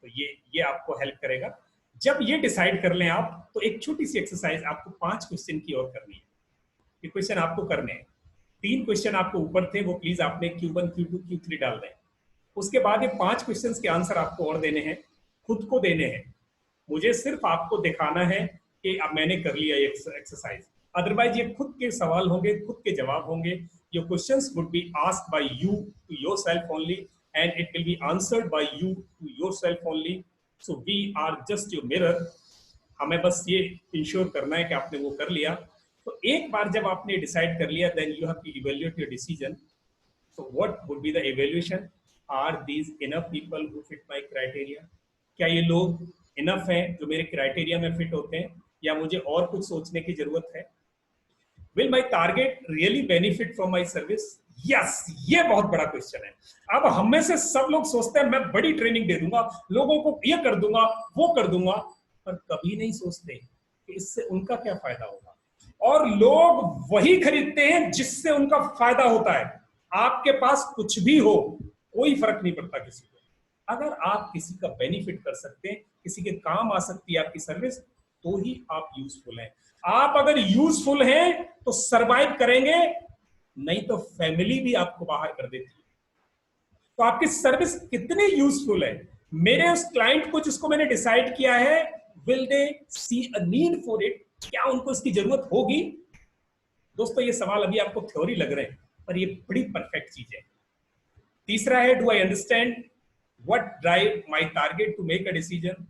Speaker 1: तो ये आपको हेल्प करेगा। जब ये डिसाइड कर लें आप, तो एक छोटी सी एक्सरसाइज आपको 5 क्वेश्चन की और करनी है। ये क्वेश्चन आपको करने हैं। 3 क्वेश्चन आपको ऊपर थे, वो प्लीज आपने Q1, Q2, Q3 डाल दें। उसके बाद ये 5 क्वेश्चंस के आंसर आपको और देने हैं, खुद को देने हैं। मुझे सिर्फ आपको दिखाना है कि अब मैंने कर लिया ये एक्सरसाइज। अदरवाइज ये खुद के सवाल होंगे, खुद के जवाब होंगे। Your questions would be asked by you to yourself only and it will be answered by you to yourself only. So we are just your mirror. हमें बस ये इंश्योर करना है कि आपने वो कर लिया। तो एक बार जब आपने डिसाइड कर लिया, then you have to evaluate your decision. So what would be the evaluation? Are these enough people who fit my criteria? क्या ये लोग इनफ हैं जो मेरे क्राइटेरिया में फिट होते हैं, या मुझे और कुछ सोचने की जरूरत है? Will my target really benefit from my service? Yes, ये बहुत बड़ा क्वेश्चन है। अब हम में से सब लोग सोचते हैं मैं बड़ी ट्रेनिंग दे दूंगा, लोगों को ये कर दूंगा, वो कर दूंगा, पर कभी नहीं सोचते कि इससे उनका क्या फायदा होगा। और लोग वही खरीदते हैं जिससे उनका फायदा होता है। आपके पास कुछ भी हो, कोई फर्क नहीं पड़ता किसी को। अगर आप किसी का बेनिफिट कर सकते हैं, किसी के काम आ सकती है आपकी सर्विस, तो ही आप यूजफुल हैं। आप अगर यूजफुल हैं तो सरवाइव करेंगे, नहीं तो फैमिली भी आपको बाहर कर देती है। तो आपकी सर्विस कितनी यूजफुल है? मेरे उस क्लाइंट को जिसको मैंने डिसाइड किया है, will they see a need for it? क्या उनको इसकी जरूरत होगी? दोस्तों, ये सवाल अभी आपको थ्योरी लग रहे हैं, पर ये बड़ी परफेक्ट चीज है। तीसरा है, do I understand what drive my target to make a decision?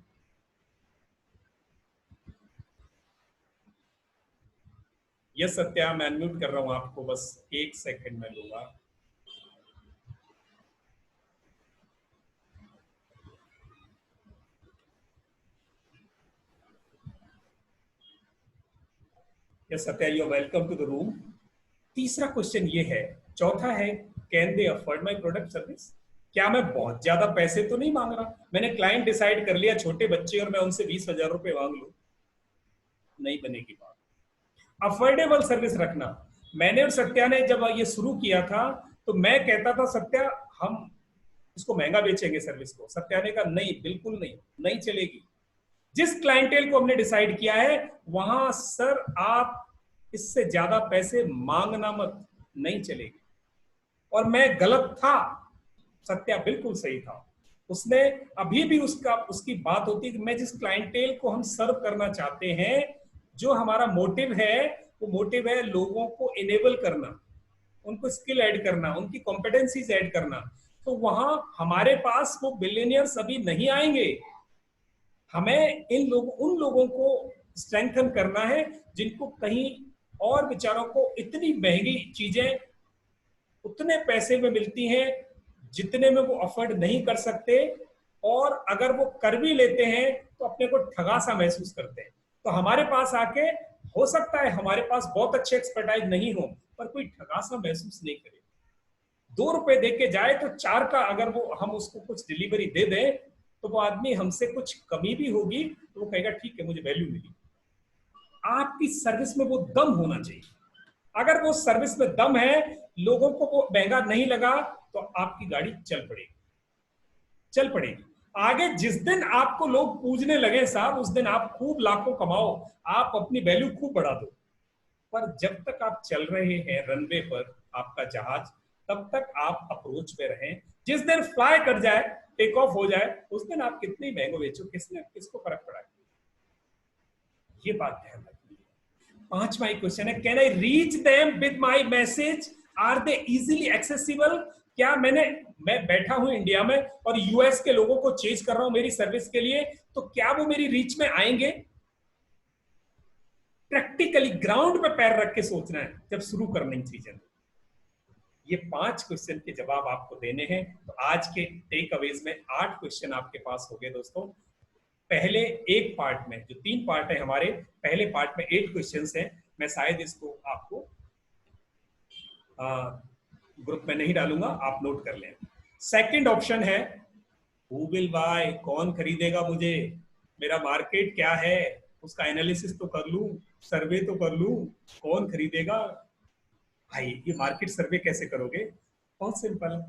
Speaker 1: Yes Satya, मैं अनम्यूट कर रहा हूं आपको, बस 1 सेकंड में लूंगा। Yes Satya, you are welcome to the room. तीसरा क्वेश्चन ये है। चौथा है, can they afford my product service? क्या मैं बहुत ज्यादा पैसे तो नहीं मांग रहा? मैंने क्लाइंट डिसाइड कर लिया, छोटे बच्चे, और मैं उनसे 20,000 रुपए मांग लूं, नहीं बनेगी बात। अफोर्डेबल सर्विस रखना। मैंने और सत्या ने जब ये शुरू किया था, तो मैं कहता था सत्या हम इसको महंगा बेचेंगे सर्विस को। सत्या ने कहा नहीं, बिल्कुल नहीं, नहीं चलेगी। जिस क्लाइंटेल को हमने डिसाइड किया है, वहां सर आप इससे ज्यादा पैसे मांगना मत, नहीं चलेगी। और मैं गलत था, सत्या बिल्कुल सही था। उसने अभी भी उसकी बात होती है कि मैं जिस क्लाइंटेल को हम सर्व करना चाहते हैं, जो हमारा मोटिव है, वो मोटिव है लोगों को इनेबल करना, उनको स्किल ऐड करना, उनकी कॉम्पिटेंसीज ऐड करना। तो वहां हमारे पास वो बिलियनियर्स अभी नहीं आएंगे। हमें उन लोगों को स्ट्रेंथन करना है जिनको कहीं और बेचारों को इतनी महंगी चीजें उतने पैसे में मिलती हैं जितने में वो अफोर्ड नहीं कर सकते, और अगर वो कर भी लेते हैं तो अपने को ठगा सा महसूस करते हैं। तो हमारे पास आके, हो सकता है हमारे पास बहुत अच्छे एक्सपर्टाइज नहीं हो, पर कोई ठगा सा महसूस नहीं करे। ₹2 दे के जाए तो 4 का अगर वो हम उसको कुछ डिलीवरी दे दें तो वो आदमी हमसे कुछ कमी भी होगी तो वो कहेगा ठीक है मुझे वैल्यू मिली। आपकी सर्विस में वो दम होना चाहिए। अगर वो सर्विस में दम है, लोगों को वो महंगा नहीं लगा, तो आपकी गाड़ी चल पड़ेगी। आगे जिस दिन आपको लोग पूजने लगे साहब, उस दिन आप खूब लाखों कमाओ, आप अपनी वैल्यू खूब बढ़ा दो। पर जब तक आप चल रहे हैं रनवे पर आपका जहाज, तब तक आप अप्रोच पे रहें। जिस दिन फ्लाई कर जाए, टेक ऑफ हो जाए, उस दिन आप कितनी महंगो बेचो, किसको फर्क पड़ा है? ये बात ध्यान रखिए। 5वां क्वेश्चन है, can I reach them with my message, are they easily accessible? क्या मैं बैठा हूं इंडिया में और यूएस के लोगों को चेज कर रहा हूं मेरी सर्विस के लिए, तो क्या वो मेरी रीच में आएंगे? प्रैक्टिकली ग्राउंड पे पैर रख के सोचना है जब शुरू करनी चीजें। ये 5 क्वेश्चन के जवाब आपको देने हैं। तो आज के टेक अवेज में 8 क्वेश्चन आपके पास हो गए दोस्तों। पहले एक पार्ट में, जो 3 पार्ट है हमारे, पहले पार्ट में 8 क्वेश्चंस हैं। मैं शायद इसको आपको ग्रुप में नहीं डालूंगा, आप नोट कर लें। सेकंड ऑप्शन है हु विल बाय, कौन खरीदेगा मुझे, मेरा मार्केट क्या है, उसका एनालिसिस तो कर लूं, सर्वे तो कर लूं, कौन खरीदेगा। भाई ये मार्केट सर्वे कैसे करोगे? बहुत सिंपल।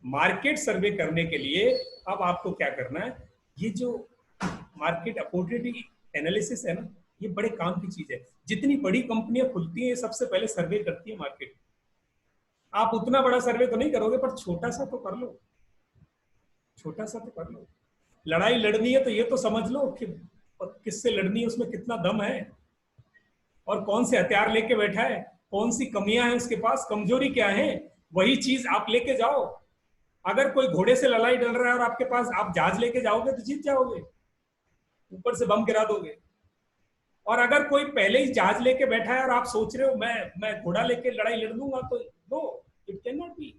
Speaker 1: मार्केट सर्वे करने के लिए अब आपको क्या करना है, ये जो मार्केट अपॉर्चुनिटी एनालिसिस है ना, ये बड़े काम की चीज है। जितनी बड़ी कंपनियां खुलती हैं सबसे पहले सर्वे करती है मार्केट। आप उतना बड़ा सर्वे तो नहीं करोगे, पर छोटा सा तो कर लो, छोटा सा तो कर लो। लड़ाई लड़नी है तो ये तो समझ लो कि किससे लड़नी है, उसमें कितना दम है और कौन से हथियार लेके बैठा है, कौन सी कमियां हैं उसके पास, कमजोरी क्या है, वही चीज आप लेके जाओ। अगर कोई घोड़े से लड़ाई लड़ रहा है और आपके पास आप जहाज लेके जाओगे तो जीत जाओगे, ऊपर से बम गिरा दोगे। और अगर कोई पहले ही जहाज लेके बैठा है और आप सोच रहे हो मैं घोड़ा लेके लड़ाई लड़ लूंगा, तो no, it can not be.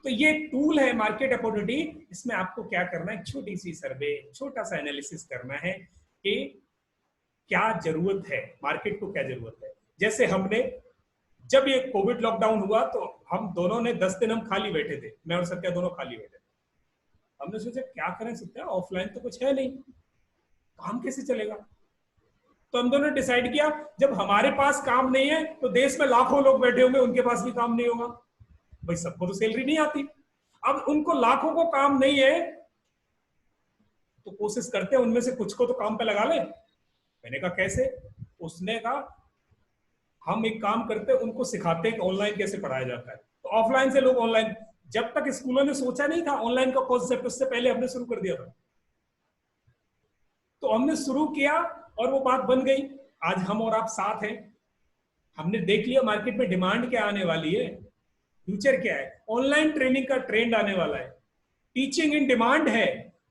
Speaker 1: तो ये टूल है मार्केट अपॉर्चुनिटी। इसमें आपको क्या करना है, छोटी सी सर्वे, छोटा सा एनालिसिस करना है कि क्या जरूरत है, मार्केट को क्या जरूरत है। जैसे हमने जब ये कोविड लॉकडाउन हुआ तो हम दोनों ने 10 दिन हम खाली बैठे थे, मैं और सत्या दोनों खाली बैठे थे। हमने सोचा क्या करें सत्या, ऑफलाइन तो कुछ है नहीं, काम कैसे चलेगा। तो हम दोनों ने डिसाइड किया जब हमारे पास काम नहीं है तो देश में लाखों लोग बैठे होंगे, उनके पास भी काम नहीं होगा। भाई सबको तो सैलरी नहीं आती, अब उनको लाखों को काम नहीं है तो कोशिश करते हैं उनमें से कुछ को तो काम पे लगा ले। मैंने कहा कैसे? उसने कहा हम एक काम करते हैं, उनको सिखाते हैं कि ऑनलाइन कैसे पढ़ाया जाता है। तो ऑफलाइन से लोग ऑनलाइन, जब तक स्कूलों ने सोचा नहीं था ऑनलाइन का कॉन्सेप्ट, उससे पहले हमने शुरू कर दिया था। तो हमने शुरू किया और वो बात बन गई। आज हम और आप साथ हैं। हमने देख लिया मार्केट में डिमांड क्या आने वाली है, फ्यूचर क्या है। ऑनलाइन ट्रेनिंग का ट्रेंड आने वाला है, टीचिंग इन डिमांड है,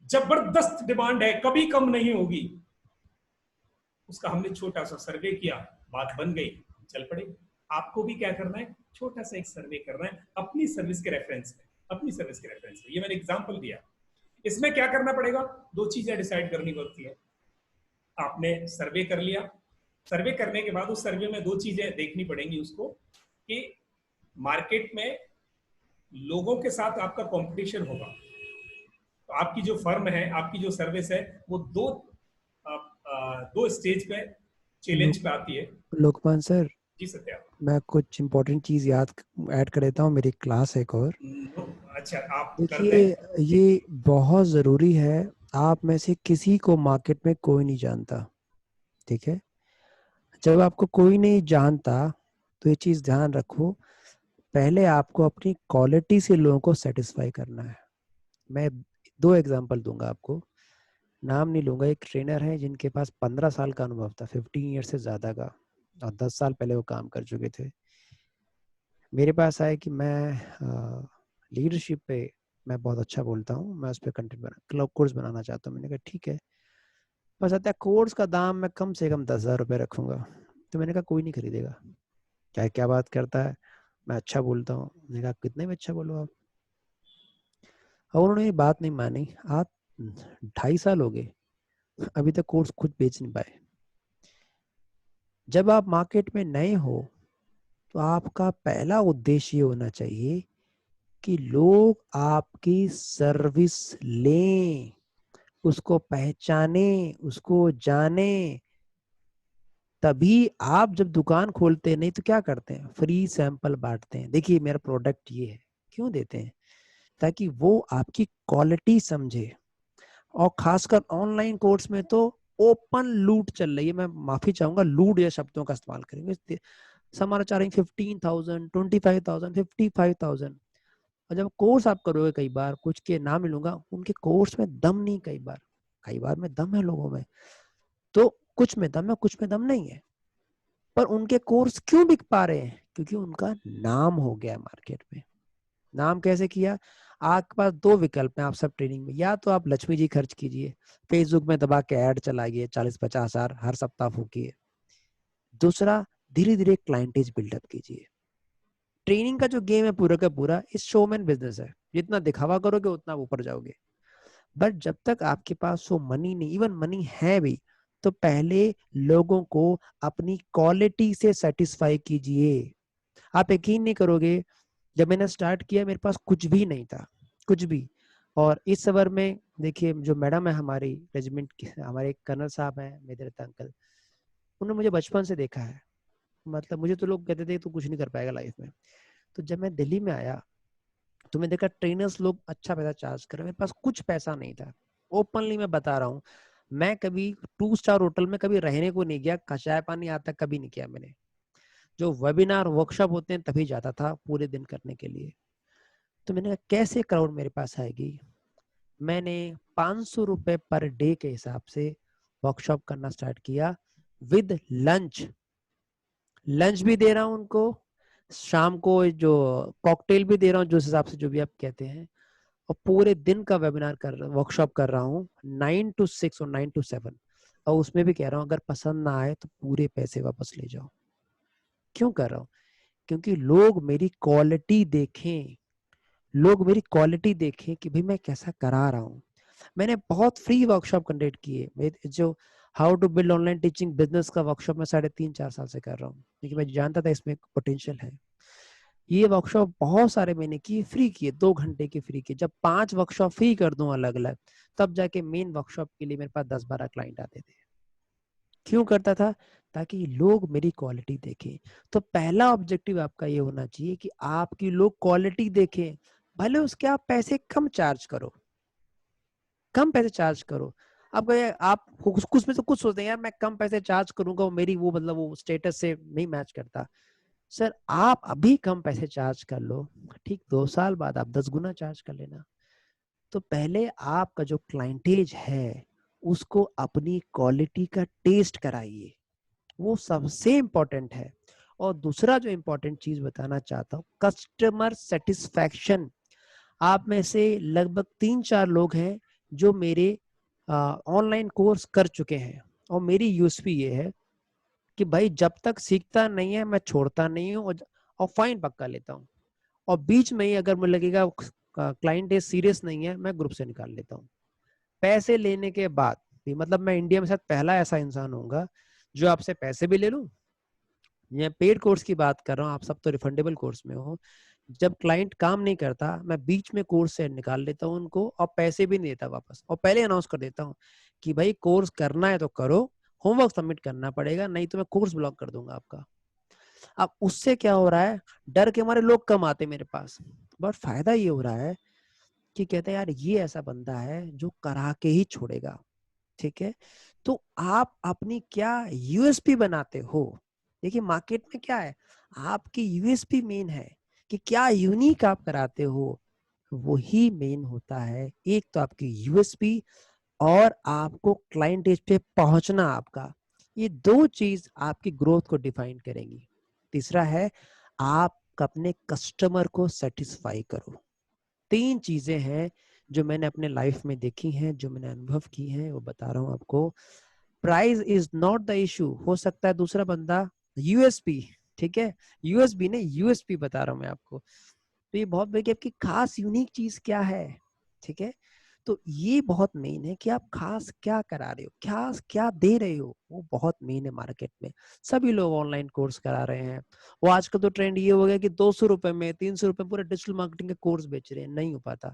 Speaker 1: जबरदस्त डिमांड है, कभी कम नहीं होगी। उसका हमने छोटा सा सर्वे किया, बात बन गई, चल पड़े। आपको भी क्या करना है, छोटा सा एक सर्वे करना है अपनी सर्विस के रेफरेंस में, अपनी सर्विस के रेफरेंस में। ये मैंने एग्जांपल दिया। इसमें क्या करना पड़ेगा, 2 चीजें डिसाइड करनी पड़ती है। आपने सर्वे कर लिया, सर्वे करने के बाद उस सर्वे में 2 चीजें देखनी पड़ेंगी उसको, कि मार्केट में लोगों के साथ आपका कंपटीशन होगा। तो आपकी जो फर्म है, आपकी जो सर्विस है, वो दो स्टेज पे चैलेंज पे आती है।
Speaker 6: लोकमान सर,
Speaker 1: जी सत्या।
Speaker 6: मैं कुछ इम्पोर्टेंट चीज याद ऐड कर देता हूँ, मेरी क्लास एक और।
Speaker 1: अच्छा आप कर
Speaker 6: देखिए
Speaker 1: दें।
Speaker 6: ये बहुत जरूरी है, आप में से किसी को मार्केट में कोई नहीं जानता, ठीक है। जब आपको कोई नहीं जानता तो ये चीज ध्यान रखो, पहले आपको अपनी क्वालिटी से लोगों को सेटिस्फाई करना है। मैं 2 एग्जांपल दूंगा आपको, नाम नहीं लूंगा। एक ट्रेनर है जिनके पास 15 साल का अनुभव था, 15 ईयर से ज्यादा का, और 10 साल पहले वो काम कर चुके थे। मेरे पास आए कि मैं लीडरशिप पे मैं बहुत अच्छा बोलता हूँ, मैं उस पर कंटेंट कोर्स बनाना चाहता हूँ। मैंने कहा ठीक है, बस आता है कोर्स का दाम मैं कम से कम 10,000 रुपये रखूंगा। तो मैंने कहा कोई नहीं खरीदेगा। क्या बात करता है, मैं अच्छा बोलता हूँ। मैंने कहा कितने में अच्छा बोलो आप। और उन्होंने ये बात नहीं मानी। आप 2.5 साल हो गए, अभी तक कोर्स खुद बेच नहीं पाए। जब आप मार्केट में नए हो तो आपका पहला उद्देश्य ये होना चाहिए कि लोग आपकी सर्विस लें, उसको पहचाने, उसको जाने। तभी आप जब दुकान खोलते हैं, नहीं तो क्या करते हैं, फ्री सैंपल बांटते हैं, देखिए मेरा प्रोडक्ट ये है। क्यों देते हैं? ताकि वो आपकी क्वालिटी समझे। और खासकर ऑनलाइन कोर्स में तो ओपन लूट चल रही है। मैं माफी चाहूंगा लूट या शब्दों का इस्तेमाल करेंगे। हमारा चाह रहे 15,000, 25,000, 55,000। और जब कोर्स आप करोगे, कई बार कुछ के नाम मिलूंगा, उनके कोर्स में दम नहीं, कई बार में दम है लोगों में, तो कुछ में दम है, कुछ में दम नहीं है। पर उनके कोर्स क्यों बिक पा रहे हैं? क्योंकि उनका नाम हो गया मार्केट में। नाम कैसे किया? आपके पास दो विकल्प हैं आप सब ट्रेनिंग में। या तो आप लक्ष्मी जी खर्च कीजिए, फेसबुक में दबा के ऐड चलाइए, 40-50 हजार हर सप्ताह फूकिए। दूसरा, धीरे धीरे क्लाइंटेज बिल्डअप कीजिए। ट्रेनिंग का जो गेम है पूरा का पूरा इस शोमैन बिजनेस है। जितना दिखावा करोगे उतना ऊपर जाओगे। बट जब तक आपके पास वो मनी नहीं, इवन मनी है भी, तो पहले लोगों को अपनी क्वालिटी से सेटिस्फाई कीजिए। आप यकीन नहीं करोगे, जब मैंने स्टार्ट किया मेरे पास कुछ भी नहीं था, कुछ भी। और इस सबर में देखिए, जो मैडम है हमारी रेजिमेंट की, हमारे कर्नल साहब हैं मेदरता अंकल, उन्होंने मुझे बचपन से देखा है। मतलब मुझे तो लोग कहते थे तू कुछ नहीं कर पाएगा लाइफ में। तो जब मैं दिल्ली में आया तो मैं देखा ट्रेनर्स लोग अच्छा पैसा चार्ज कर रहे हैं। मेरे पास कुछ पैसा नहीं था, ओपनली मैं बता रहा हूँ। मैं कभी 2 स्टार होटल में कभी रहने को नहीं गया, चाय पानी आता कभी नहीं किया मैंने। जो वेबिनार वर्कशॉप होते हैं तभी जाता था पूरे दिन करने के लिए। तो मैंने कहा कैसे क्राउड मेरे पास आएगी। मैंने 500 रुपए पर डे के हिसाब से वर्कशॉप करना स्टार्ट किया, विद लंच। लंच भी दे रहा हूँ उनको, शाम को जो कॉकटेल भी दे रहा हूँ, जिस हिसाब से जो भी आप कहते हैं। और पूरे दिन का वेबिनार कर रहा, वर्कशॉप कर रहा हूँ 9 to 6 और 9 to 7। और उसमें भी कह रहा हूँ अगर पसंद ना आए तो पूरे पैसे वापस ले जाओ। क्यों कर रहा हूँ? क्योंकि लोग मेरी क्वालिटी देखें, लोग मेरी क्वालिटी देखें कि भाई मैं कैसा करा रहा हूँ। मैंने बहुत फ्री वर्कशॉप कंडक्ट किए। जो how to build online teaching business का वर्कशॉप मैं 3.5-4 साल से कर रहा हूँ, क्योंकि मैं जानता था इसमें पोटेंशियल है। ये वर्कशॉप बहुत सारे मैंने किए, फ्री किए, 2 घंटे की फ्री किए। जब 5 वर्कशॉप फ्री कर दूं अलग अलग, तब जाके मेन वर्कशॉप के लिए मेरे पास 10-12 क्लाइंट आते थे। क्यों करता था? ताकि लोग मेरी क्वालिटी देखें। तो पहला ऑब्जेक्टिव आपका ये होना चाहिए कि आपकी लोग क्वालिटी देखें, भले उसके आप पैसे कम चार्ज करो, कम पैसे चार्ज करो। अब आप कुछ में तो कुछ सोचते हैं यार मैं कम पैसे चार्ज करूंगा, वो मेरी वो मतलब वो स्टेटस से नहीं मैच करता। सर आप अभी कम पैसे चार्ज कर लो, ठीक 2 साल बाद आप 10 गुना चार्ज कर लेना। तो पहले आपका जो क्लाइंटेज है उसको अपनी क्वालिटी का टेस्ट कराइए, वो सबसे इंपॉर्टेंट है। और दूसरा जो इंपॉर्टेंट चीज बताना चाहता हूँ, कस्टमर सेटिस्फैक्शन। आप में से लगभग 3-4 लोग हैं जो मेरे ऑनलाइन कोर्स कर चुके हैं। और मेरी यूएसपी ये है कि भाई जब तक सीखता नहीं है मैं छोड़ता नहीं हूँ, और फाइन पक्का लेता हूँ। और बीच में ही अगर मुझे लगेगा क्लाइंट सीरियस नहीं है, मैं ग्रुप से निकाल लेता हूँ पैसे लेने के बाद भी। मतलब मैं इंडिया में शायद पहला ऐसा इंसान होऊंगा जो आपसे पैसे भी ले लूं। ये पेड कोर्स की बात कर रहा हूँ, आप सब तो रिफंडेबल कोर्स में हो। जब क्लाइंट काम नहीं करता, मैं बीच में कोर्स से निकाल लेता हूँ उनको, और पैसे भी नहीं देता वापस, और पहले अनाउंस कर देता हूँ कि भाई कोर्स करना है तो करो, होमवर्क सबमिट करना पड़ेगा, नहीं तो मैं कोर्स ब्लॉक कर दूंगा आपका। अब उससे क्या हो रहा है, डर के हमारे लोग कम आते मेरे पास, बट फायदा ये हो रहा है कि कहते हैं यार ये ऐसा बंदा है जो करा के ही छोड़ेगा। ठीक है, तो आप अपनी क्या यूएसपी बनाते हो? देखिए मार्केट में क्या है, आपकी यूएसपी मेन है कि क्या यूनिक आप कराते हो, वही मेन होता है। एक तो आपकी यूएसपी और आपको क्लाइंट एज पे पहुंचना आपका, ये दो चीज आपकी ग्रोथ को डिफाइन करेंगी। तीसरा है आप अपने कस्टमर को सेटिस्फाई करो। 3 चीजें हैं जो मैंने अपने लाइफ में देखी हैं, जो मैंने अनुभव की हैं, वो बता रहा हूं आपको। Price is not the issue. हो सकता है दूसरा बंदा यूएसपी, ठीक है, यूएसबी नहीं यूएसपी बता रहा हूं मैं आपको। तो ये बहुत बड़ी, आपकी खास यूनिक चीज क्या है, ठीक है। तो ये बहुत मेन है कि आप खास क्या करा रहे हो, क्या दे रहे हो, वो बहुत मेन है मार्केट में। सभी लोग ऑनलाइन कोर्स करा रहे हैं। वो आजकल तो ट्रेंड ये हो गया कि 200 रुपए में 300 रुपए पूरे डिजिटल मार्केटिंग के कोर्स बेच रहे हैं। नहीं हो पाता।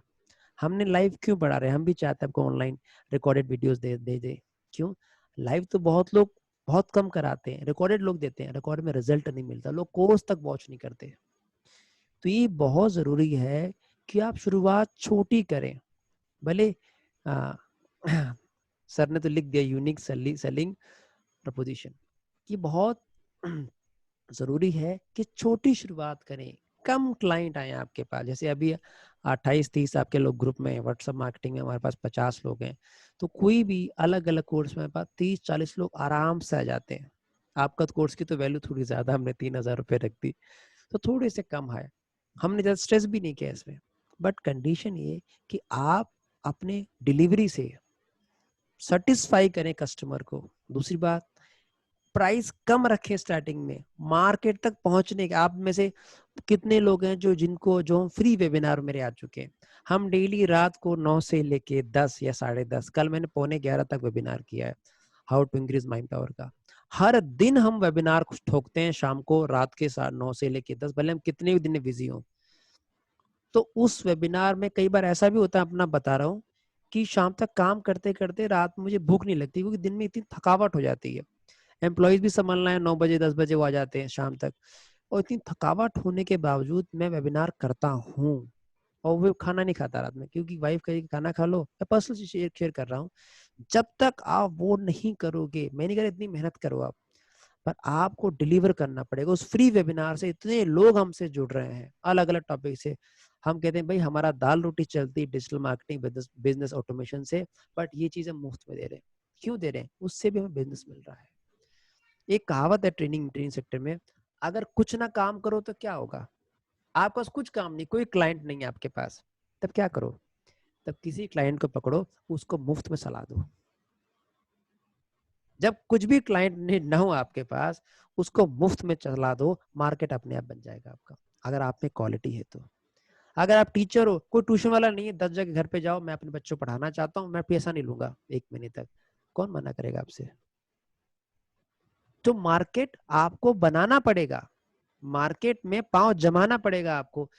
Speaker 6: हमने लाइव क्यों पढ़ा रहे हैं? हम भी चाहते हैं आपको ऑनलाइन रिकॉर्डेड वीडियोस दे। क्यों? लाइव तो बहुत लोग बहुत कम कराते हैं, रिकॉर्डेड लोग देते हैं, रिकॉर्ड में रिजल्ट नहीं मिलता, लोग कोर्स तक वॉच नहीं करते। तो ये बहुत जरूरी है कि आप शुरुआत छोटी करें। भले सर ने तो लिख दिया यूनिक सेलिंग प्रपोजिशन। ये बहुत जरूरी है कि छोटी शुरुआत करें, कम क्लाइंट आए आपके पास। जैसे अभी 28-30 आपके लोग ग्रुप में, व्हाट्सएप मार्केटिंग में हमारे पास 50 लोग हैं, तो कोई भी अलग अलग कोर्स में पास 30-40 लोग आराम से आ जाते हैं। आपका कोर्स की तो वैल्यू थोड़ी ज्यादा, हमने 3,000 रुपये रख दी, तो थोड़े से कम है, हमने ज्यादा स्ट्रेस भी नहीं किया इसमें। बट कंडीशन ये कि आप अपने डिलीवरी से सेटिस्फाई करें कस्टमर को। दूसरी बात, प्राइस कम रखें स्टार्टिंग में, मार्केट तक पहुंचने के। आप में से कितने लोग हैं जो हम फ्री वेबिनार मेरे आ चुके हैं? हम डेली रात को 9 से लेके 10 या 10:30, कल मैंने 11:45 तक वेबिनार किया है how to increase mind power का। हर दिन हम वेबिनार कुछ ठोकते हैं शाम को, रात के 9 से लेके 10, भले हम कितने भी दिन में बिजी हों। तो उस वेबिनार में कई बार ऐसा भी होता है, अपना बता रहा हूँ, कि शाम तक काम करते करते रात मुझे भूख नहीं लगती, क्योंकि दिन में इतनी थकावट हो जाती है। एम्प्लॉयज भी संभालना है, 9 बजे 10 बजे वो आ जाते हैं शाम तक, और इतनी थकावट होने के बावजूद मैं वेबिनार करता हूँ। और वो खाना नहीं खाता रात में, क्योंकि वाइफ कहेगी खाना खा लो। मैं पर्सनल शेयर कर रहा हूँ। जब तक आप वो नहीं करोगे, मैं नहीं कह रहा इतनी मेहनत करो आप, पर आपको डिलीवर करना पड़ेगा। उस फ्री वेबिनार से इतने लोग हमसे जुड़ रहे हैं अलग अलग टॉपिक से। हम कहते हैं भाई हमारा दाल रोटी चलती डिजिटल मार्केटिंग बिजनेस ऑटोमेशन से, बट ये चीजें मुफ्त में दे रहे हैं। क्यों दे रहे हैं? उससे भी हमें बिजनेस मिल रहा है। एक कहावत है ट्रेनिंग सेक्टर में, अगर कुछ ना काम करो तो क्या होगा? आपके पास कुछ काम नहीं, कोई क्लाइंट नहीं है आपके पास, तब क्या करो? तब किसी क्लाइंट को पकड़ो, उसको मुफ्त में सलाह दो। जब कुछ भी क्लाइंट ना हो आपके पास, उसको मुफ्त में चला दो, मार्केट अपने आप बन जाएगा आपका, अगर आप में क्वालिटी है तो। अगर आप टीचर हो, कोई ट्यूशन वाला नहीं है, 10 जगह घर पे जाओ, मैं अपने बच्चों को पढ़ाना चाहता हूँ, मैं पैसा नहीं लूंगा 1 महीने तक, कौन मना करेगा आपसे? तो मार्केट आपको बनाना पड़ेगा, मार्केट में पांव जमाना पड़ेगा आपको,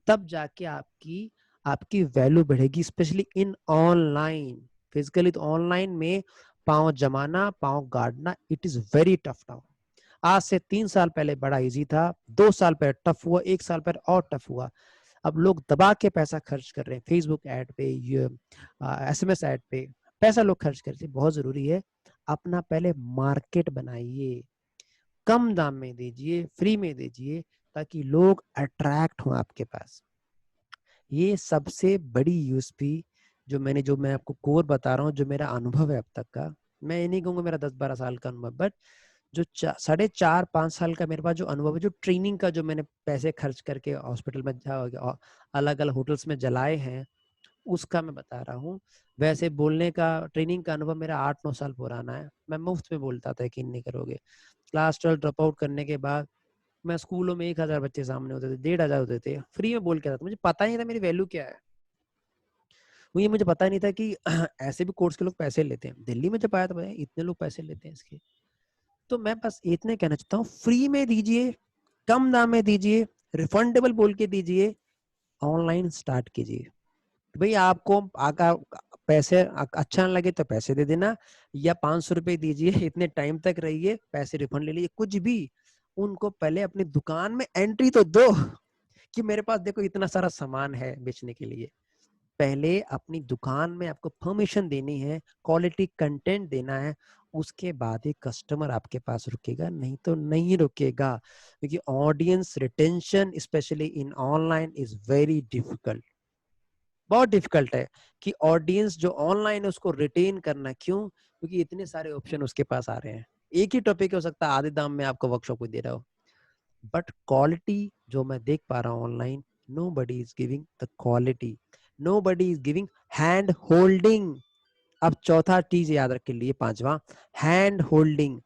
Speaker 6: तब जाके आपकी आपकी वैल्यू बढ़ेगी, स्पेशली इन ऑनलाइन। फिजिकली तो ऑनलाइन में पांव जमाना, पांव गाड़ना, it is very tough now. आज से 3 साल पहले बड़ा इजी था, 2 साल पहले टफ हुआ, 1 साल पहले और टफ हुआ। अब लोग दबा के पैसा खर्च कर रहे हैं, फेसबुक ऐड पे, SMS ऐड पे पैसा लोग खर्च कर रहे हैं। बहुत जरूरी है अपना पहले मार्केट बनाइए, कम दाम में दीजिए, फ्री में दीजिए, ताकि लोग अट्रैक्ट हो आपके पास। ये सबसे बड़ी यूएसपी जो मैं आपको कोर बता रहा हूँ, जो मेरा अनुभव है अब तक का। मैं ये नहीं कहूंगा मेरा 10-12 साल का अनुभव, बट जो 4.5-5 साल का मेरे पास जो अनुभव है, जो ट्रेनिंग का, जो मैंने पैसे खर्च करके हॉस्पिटल में अलग अलग होटल्स में जलाए हैं, उसका मैं बता रहा हूँ। वैसे बोलने का, ट्रेनिंग का अनुभव मेरा 8-9 साल पुराना है। मैं मुफ्त में बोलता था, यकीन नहीं करोगे। क्लास 12 ड्रॉप आउट करने के बाद मैं स्कूलों में 1,000 बच्चे सामने होते थे, 1,500 होते थे, फ्री में बोल के आता था। मुझे पता ही नहीं था मेरी वैल्यू क्या है। मुझे पता नहीं था कि ऐसे भी कोर्स के लोग पैसे लेते हैं। दिल्ली में जब आया तो इतने लोग पैसे लेते हैं इसके। तो मैं बस इतने कहना चाहता हूँ, फ्री में दीजिए, कम दाम में दीजिए, रिफंडेबल बोल के दीजिए, ऑनलाइन स्टार्ट कीजिए। भाई आपको आका पैसे अच्छा ना लगे तो पैसे दे देना, या 500 रुपए दीजिए, इतने टाइम तक रहिए, पैसे रिफंड ले लीजिए, कुछ भी। उनको पहले अपनी दुकान में एंट्री तो दो, कि मेरे पास देखो इतना सारा सामान है बेचने के लिए। पहले अपनी दुकान में आपको परमिशन देनी है, क्वालिटी कंटेंट देना है, उसके बाद ही कस्टमर आपके पास रुकेगा, नहीं तो नहीं रुकेगा। क्योंकि audience retention specially in online is very difficult, बहुत डिफिकल्ट है कि ऑडियंस जो ऑनलाइन है उसको रिटेन करना। क्यों? क्योंकि इतने सारे ऑप्शन उसके पास आ रहे हैं। एक ही टॉपिक हो सकता है आधे दाम में आपको वर्कशॉप को दे रहा हो, बट क्वालिटी जो मैं देख पा रहा हूँ online, nobody is giving the quality, nobody is giving hand holding। अब चौथा चीज याद रख लिए, 5वां हैंड होल्डिंग।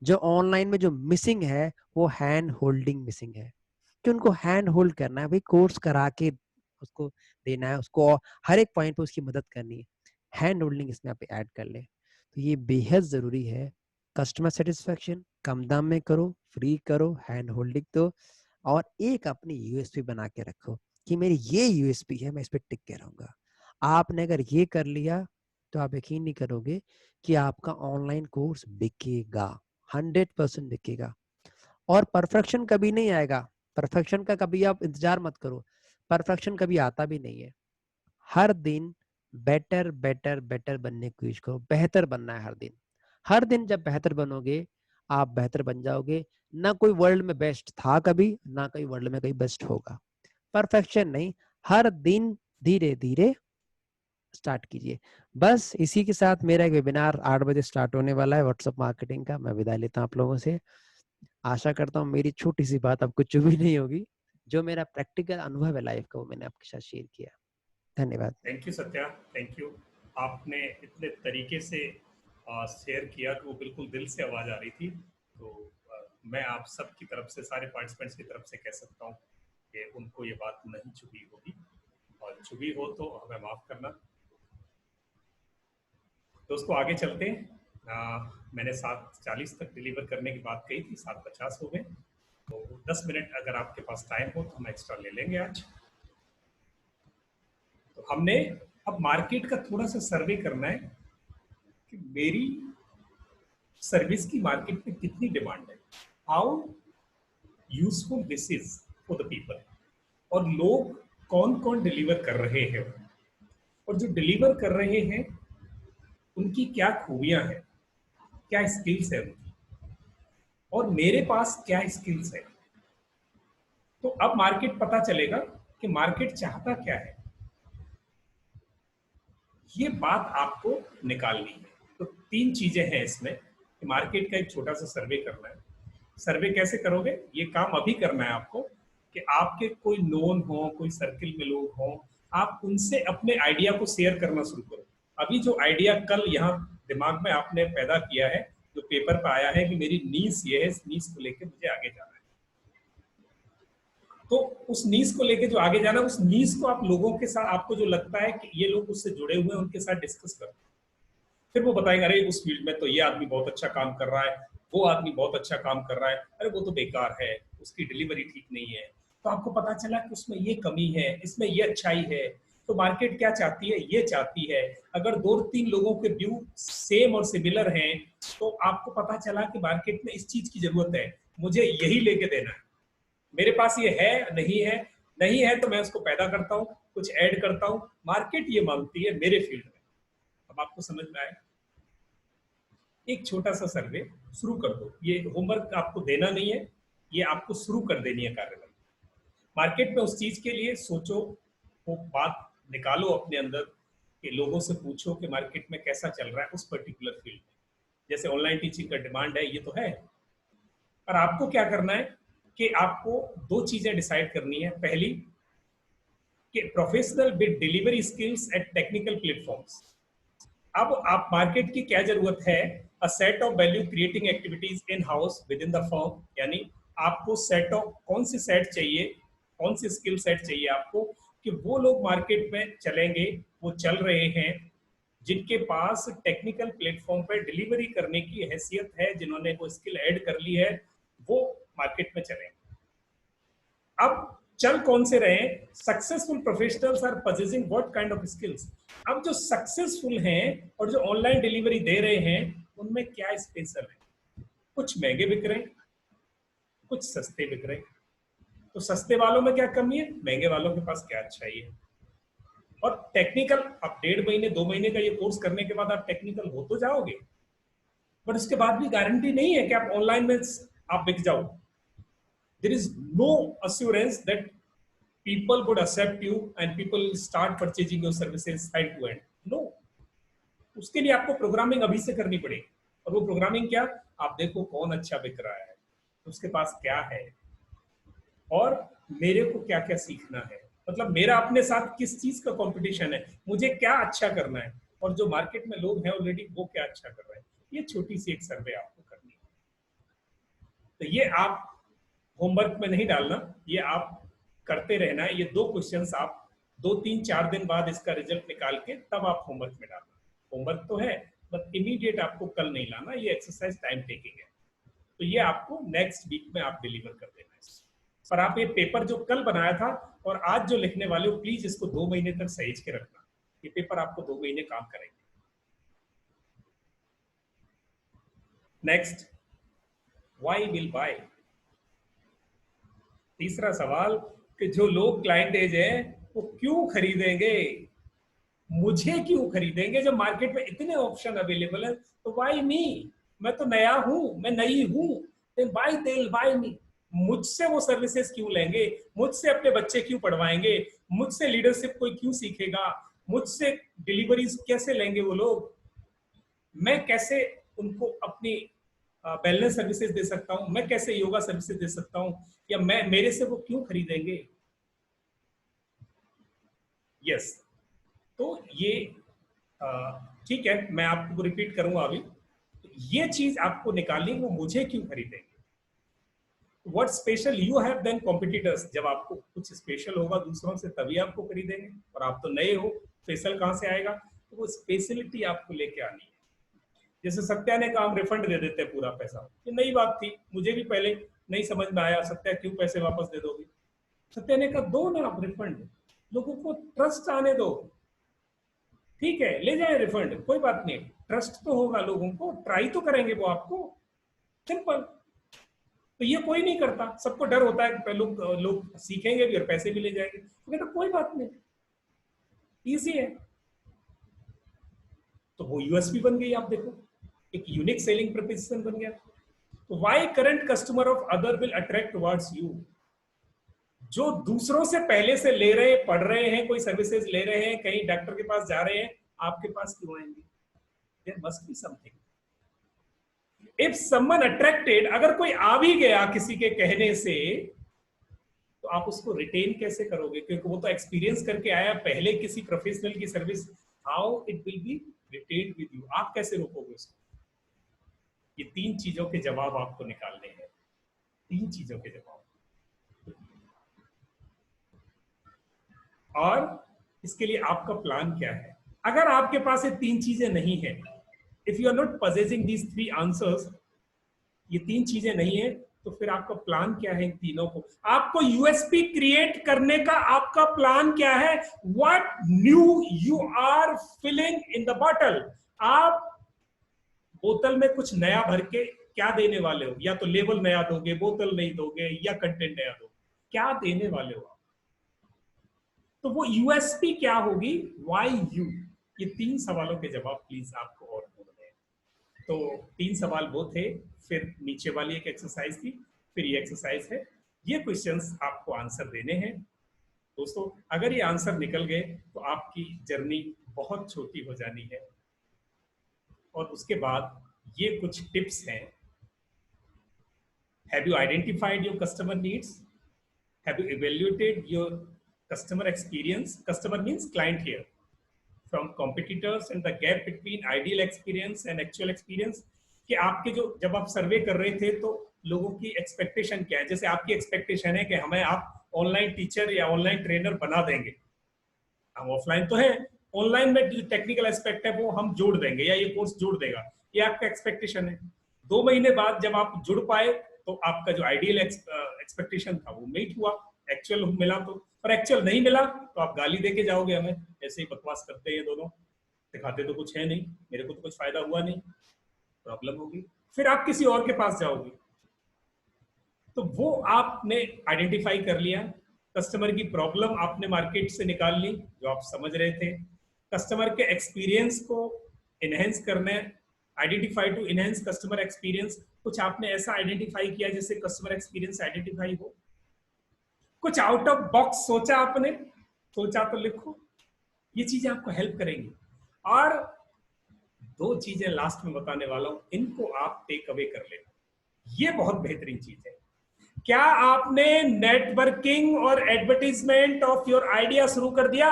Speaker 6: जो ऑनलाइन में जो मिसिंग है, वो हैंड होल्डिंग मिसिंग है, कि उनको हैंड होल्ड करना है। भाई कोर्स करा के उसको देना है, उसको हर एक पॉइंट पे उसकी मदद करनी है। हैंड होल्डिंग इसमें आप ऐड कर ले। तो ये बेहद ज़रूरी है। कस्टमर सेटिस्फेक्शन कम दाम में करो, फ्री करो, हैंड होल्डिंग दो, और एक अपनी यूएसपी बना के रखो कि मेरी ये यूएसपी है, मैं इस पर टिक के रहूंगा। आपने अगर ये कर लिया तो आप यकीन नहीं करोगे कि आपका ऑनलाइन कोर्स बिकेगा, 100% बिकेगा। और परफेक्शन कभी नहीं आएगा, परफेक्शन का कभी आप इंतजार मत करो, परफेक्शन कभी आता भी नहीं है। हर दिन बेटर बेटर बेटर बनने की कोशिश करो, बेहतर बनना है हर दिन। हर दिन जब बेहतर बनोगे आप बेहतर बन जाओगे। ना कोई वर्ल्ड में बेस्ट था कभी, ना कोई वर्ल्ड में कोई बेस्ट होगा। परफेक्शन नहीं, हर दिन धीरे धीरे स्टार्ट कीजिए। बस इसी के साथ मेरा एक वेबिनार 8 बजे स्टार्ट होने वाला है व्हाट्सएप मार्केटिंग का। मैं विदा लेता हूँ आप लोगों से। आशा करता हूँ मेरी छोटी सी बात आपको चुभी नहीं होगी। जो मेरा प्रैक्टिकल अनुभव है लाइफ का वो मैंने आपके साथ शेयर किया। धन्यवाद।
Speaker 1: Thank you Satya, thank you. आपने इतने तरीके से शेयर किया कि वो बिल्कुल दिल से आवाज आ रही थी। तो मैं आप सब की तरफ से, सारे पार्टिसिपेंट्स की तरफ से कह सकता हूँ कि उनको ये बात नहीं चुभी होगी, और चुभी हो तो हमें माफ करना। दोस्तों आगे चलते हैं। मैंने 7:40 तक डिलीवर करने की बात कही थी, 7:50 हो गए, तो 10 मिनट अगर आपके पास टाइम हो तो हम एक्स्ट्रा ले लेंगे आज। तो हमने अब मार्केट का थोड़ा सा सर्वे करना है कि मेरी सर्विस की मार्केट में कितनी डिमांड है, how useful this is for the people, और लोग कौन कौन डिलीवर कर रहे हैं, और जो डिलीवर कर रहे हैं उनकी क्या खूबियां हैं, क्या स्किल्स है उनकी, और मेरे पास क्या स्किल्स है। तो अब मार्केट पता चलेगा कि मार्केट चाहता क्या है। ये बात आपको निकालनी है। तो 3 चीजें हैं इसमें कि मार्केट का एक छोटा सा सर्वे करना है। सर्वे कैसे करोगे? ये काम अभी करना है आपको कि आपके कोई नोन हो, कोई सर्किल में लोग हों, आप उनसे अपने आइडिया को शेयर करना शुरू करो। अभी जो आइडिया कल यहाँ दिमाग में आपने पैदा किया है, जो पेपर पे आया है कि मेरी नीस ये है, इस नीस को लेके मुझे आगे जाना है, तो उस नीस को लेके जो आगे जाना, उस नीस को आप लोगों के साथ, आपको जो लगता है कि ये लोग उससे जुड़े हुए हैं, उनके साथ डिस्कस करो। फिर वो बताएंगे अरे उस फील्ड में तो ये आदमी बहुत अच्छा काम कर रहा है, वो आदमी बहुत अच्छा काम कर रहा है, अरे वो तो बेकार है, उसकी डिलीवरी ठीक नहीं है। तो आपको पता चला कि उसमें ये कमी है, इसमें ये अच्छाई है। तो मार्केट क्या चाहती है? ये चाहती है अगर 2-3 लोगों के व्यू सेम और सिमिलर हैं तो आपको पता चला कि मार्केट में इस चीज की जरूरत है, मुझे यही लेके देना है। मेरे पास ये है, नहीं है, नहीं है तो मैं उसको पैदा करता हूँ, कुछ ऐड करता हूँ, मार्केट ये मांगती है मेरे फील्ड में। अब आपको समझ में आए? एक छोटा सा सर्वे शुरू कर दो। ये होमवर्क आपको देना नहीं है, ये आपको शुरू कर देनी है कार्यवाही। मार्केट में उस चीज के लिए सोचो, वो बात निकालो अपने अंदर कि लोगों से पूछो कि मार्केट में कैसा चल रहा है उस पर्टिकुलर फील्ड में। जैसे ऑनलाइन टीचिंग का डिमांड है, ये तो है, और आपको क्या करना है कि आपको 2 चीजें डिसाइड करनी है। पहली कि professional with delivery skills at technical platforms. अब आप मार्केट की क्या जरूरत है? A set of value creating activities in house within the firm, यानी आपको सेट ऑफ, कौन सी सेट चाहिए, कौन सी स्किल सेट चाहिए आपको कि वो लोग मार्केट में चलेंगे, वो चल रहे हैं जिनके पास टेक्निकल प्लेटफॉर्म पे डिलीवरी करने की हैसियत है, जिन्होंने वो स्किल ऐड कर ली है, वो मार्केट में चलेंगे। अब चल कौन से रहे? Successful professionals are possessing what kind of skills. अब जो सक्सेसफुल हैं और जो ऑनलाइन डिलीवरी दे रहे हैं उनमें क्या स्पेशल है? कुछ महंगे बिक रहे हैं, कुछ सस्ते बिक रहे हैं। तो सस्ते वालों में क्या कमी है, महंगे वालों के पास क्या अच्छाई है। और टेक्निकल, अब 1.5 महीने 2 महीने का ये कोर्स करने के बाद आप टेक्निकल हो तो जाओगे, बट उसके बाद भी गारंटी नहीं है कि आप ऑनलाइन में आप बिक जाओ। There is no assurance that people would accept you and people will start purchasing your services side to end. No. उसके लिए आपको प्रोग्रामिंग अभी से करनी पड़ेगी। और वो प्रोग्रामिंग क्या? आप देखो कौन अच्छा बिक रहा है, उसके पास क्या है, और मेरे को क्या क्या सीखना है। मतलब मेरा अपने साथ किस चीज का कंपटीशन है, मुझे क्या अच्छा करना है, और जो मार्केट में लोग हैं ऑलरेडी वो क्या अच्छा कर रहे हैं। ये छोटी सी एक सर्वे आपको करनी है। तो ये आप होमवर्क में नहीं डालना, ये आप करते रहना है। ये 2 क्वेश्चंस आप 2-3-4 दिन बाद इसका रिजल्ट निकाल के तब आप होमवर्क में डालना। होमवर्क तो है, बट इमीडिएट आपको कल नहीं लाना, ये एक्सरसाइज टाइम टेकिंग है, तो ये आपको नेक्स्ट वीक में आप डिलीवर कर देना है। पर आप ये पेपर जो कल बनाया था और आज जो लिखने वाले हो, प्लीज इसको 2 महीने तक सहेज के रखना, ये पेपर आपको 2 महीने काम करेंगे। Next, why will buy. तीसरा सवाल कि जो लोग क्लाइंट एज है वो क्यों खरीदेंगे, मुझे क्यों खरीदेंगे जब मार्केट में इतने ऑप्शन अवेलेबल है, तो व्हाई मी, मैं तो नया हूं, मैं नई हूं, then why they will buy me. मुझसे वो सर्विसेज क्यों लेंगे, मुझसे अपने बच्चे क्यों पढ़वाएंगे, मुझसे लीडरशिप कोई क्यों सीखेगा, मुझसे डिलीवरीज कैसे लेंगे वो लोग, मैं कैसे उनको अपनी वेलनेस सर्विसेज दे सकता हूं, मैं कैसे योगा सर्विसेज दे सकता हूं, या मैं मेरे से वो क्यों खरीदेंगे। यस, तो ये ठीक है, मैं आपको रिपीट करूंगा अभी, ये चीज आपको निकालनी, वो मुझे क्यों खरीदेंगे। What special you have than competitors, जब आपको कुछ स्पेशल होगा दूसरों से तभी आपको खरीदेंगे, और आप तो नए हो, स्पेशल कहां से आएगा, तो वो स्पेशलिटी आपको लेके आनी है। जैसे सत्या ने कहा हम रिफंड दे देते हैं पूरा पैसा, ये नई बात थी, मुझे भी पहले नहीं समझ में आया, सत्या क्यों पैसे वापस दे दोगे। सत्या ने कहा दो ना आप रिफंड, लोगों को ट्रस्ट आने दो, ठीक है ले जाए रिफंड, कोई बात नहीं, ट्रस्ट तो होगा लोगों को, ट्राई तो करेंगे वो आपको, सिंपल। तो ये कोई नहीं करता, सबको डर होता है कि लोग सीखेंगे भी और पैसे भी ले जाएंगे, तो कहता कोई बात नहीं, इजी है। तो वो यूएसपी बन गई, आप देखो एक यूनिक सेलिंग प्रपोजिशन बन गया। तो why current customer of other will attract towards you, जो दूसरों से पहले से ले रहे हैं, पढ़ रहे हैं, कोई सर्विसेज ले रहे हैं, कहीं डॉक्टर के पास जा रहे हैं, आपके पास क्यों आएंगे। There must be something. If someone attracted, अगर कोई आ भी गया किसी के कहने से, तो आप उसको रिटेन कैसे करोगे, क्योंकि वो तो एक्सपीरियंस करके आया पहले किसी प्रोफेशनल की service, how it will B retained with you, आप कैसे रोकोगे उसको। ये 3 चीजों के जवाब आपको निकालने हैं, 3 चीजों के जवाब। और इसके लिए आपका प्लान क्या है। अगर आपके पास ये 3 चीजें नहीं है, if you are not possessing these 3 answers, ये 3 चीजें नहीं है, तो फिर आपका प्लान क्या है इन तीनों को। आपको यूएसपी क्रिएट करने का आपका प्लान क्या है, what new you are filling in the bottle. आप बोतल में कुछ नया भर के क्या देने वाले हो, या तो लेवल नया दोगे, बोतल नहीं दोगे, या कंटेंट नया दोगे, क्या देने वाले हो आप। तो वो यूएसपी क्या होगी, व्हाई यू। ये 3 सवालों के जवाब प्लीज आपको और ढूंढने हैं। तो 3 सवाल वो थे, फिर नीचे वाली एक एक्सरसाइज थी, फिर ये एक्सरसाइज है। ये क्वेश्चंस आपको आंसर देने हैं दोस्तों। अगर ये आंसर निकल गए तो आपकी जर्नी बहुत छोटी हो जानी है। और उसके बाद ये कुछ टिप्स हैं। Have you identified your customer needs, have you evaluated your customer experience, customer means client here, from competitors and the gap between ideal experience and actual experience, कि आपके जो जब आप सर्वे कर रहे थे तो लोगों की एक्सपेक्टेशन क्या है। जैसे आपकी एक्सपेक्टेशन है कि हमें आप ऑनलाइन टीचर या ऑनलाइन ट्रेनर बना देंगे, हम ऑफलाइन तो है, ऑनलाइन में जो टेक्निकल एस्पेक्ट है वो हम जोड़ देंगे या ये कोर्स जोड़ देगा, ये आपका एक्सपेक्टेशन है। 2 महीने बाद जब आप जुड़ पाए तो आपका जो आइडियल एक्सपेक्टेशन था वो मीट हुआ, एक्चुअल मिला तो, पर एक्चुअल नहीं मिला तो आप गाली देके जाओगे हमें, ऐसे ही बकवास करते हैं ये दोनों, दिखाते तो कुछ है नहीं, मेरे को तो कुछ फायदा हुआ नहीं, प्रॉब्लम होगी, फिर आप किसी और के पास जाओगे। तो वो आपने आइडेंटिफाई कर लिया, कस्टमर की प्रॉब्लम आपने मार्केट से निकाल ली जो आप समझ रहे थे, कस्टमर के एक्सपीरियंस को इनहेंस करने, identify to enhance customer experience, कुछ आपने ऐसा आइडेंटिफाई किया जिससे कस्टमर एक्सपीरियंस आइडेंटिफाई हो, कुछ आउट ऑफ बॉक्स सोचा आपने, सोचा तो लिखो, ये चीजें आपको हेल्प करेंगी। और 2 चीजें लास्ट में बताने वाला हूं, इनको आप टेक अवे कर लेना, ये बहुत बेहतरीन चीज है। क्या आपने नेटवर्किंग और एडवर्टीजमेंट ऑफ योर आइडिया शुरू कर दिया?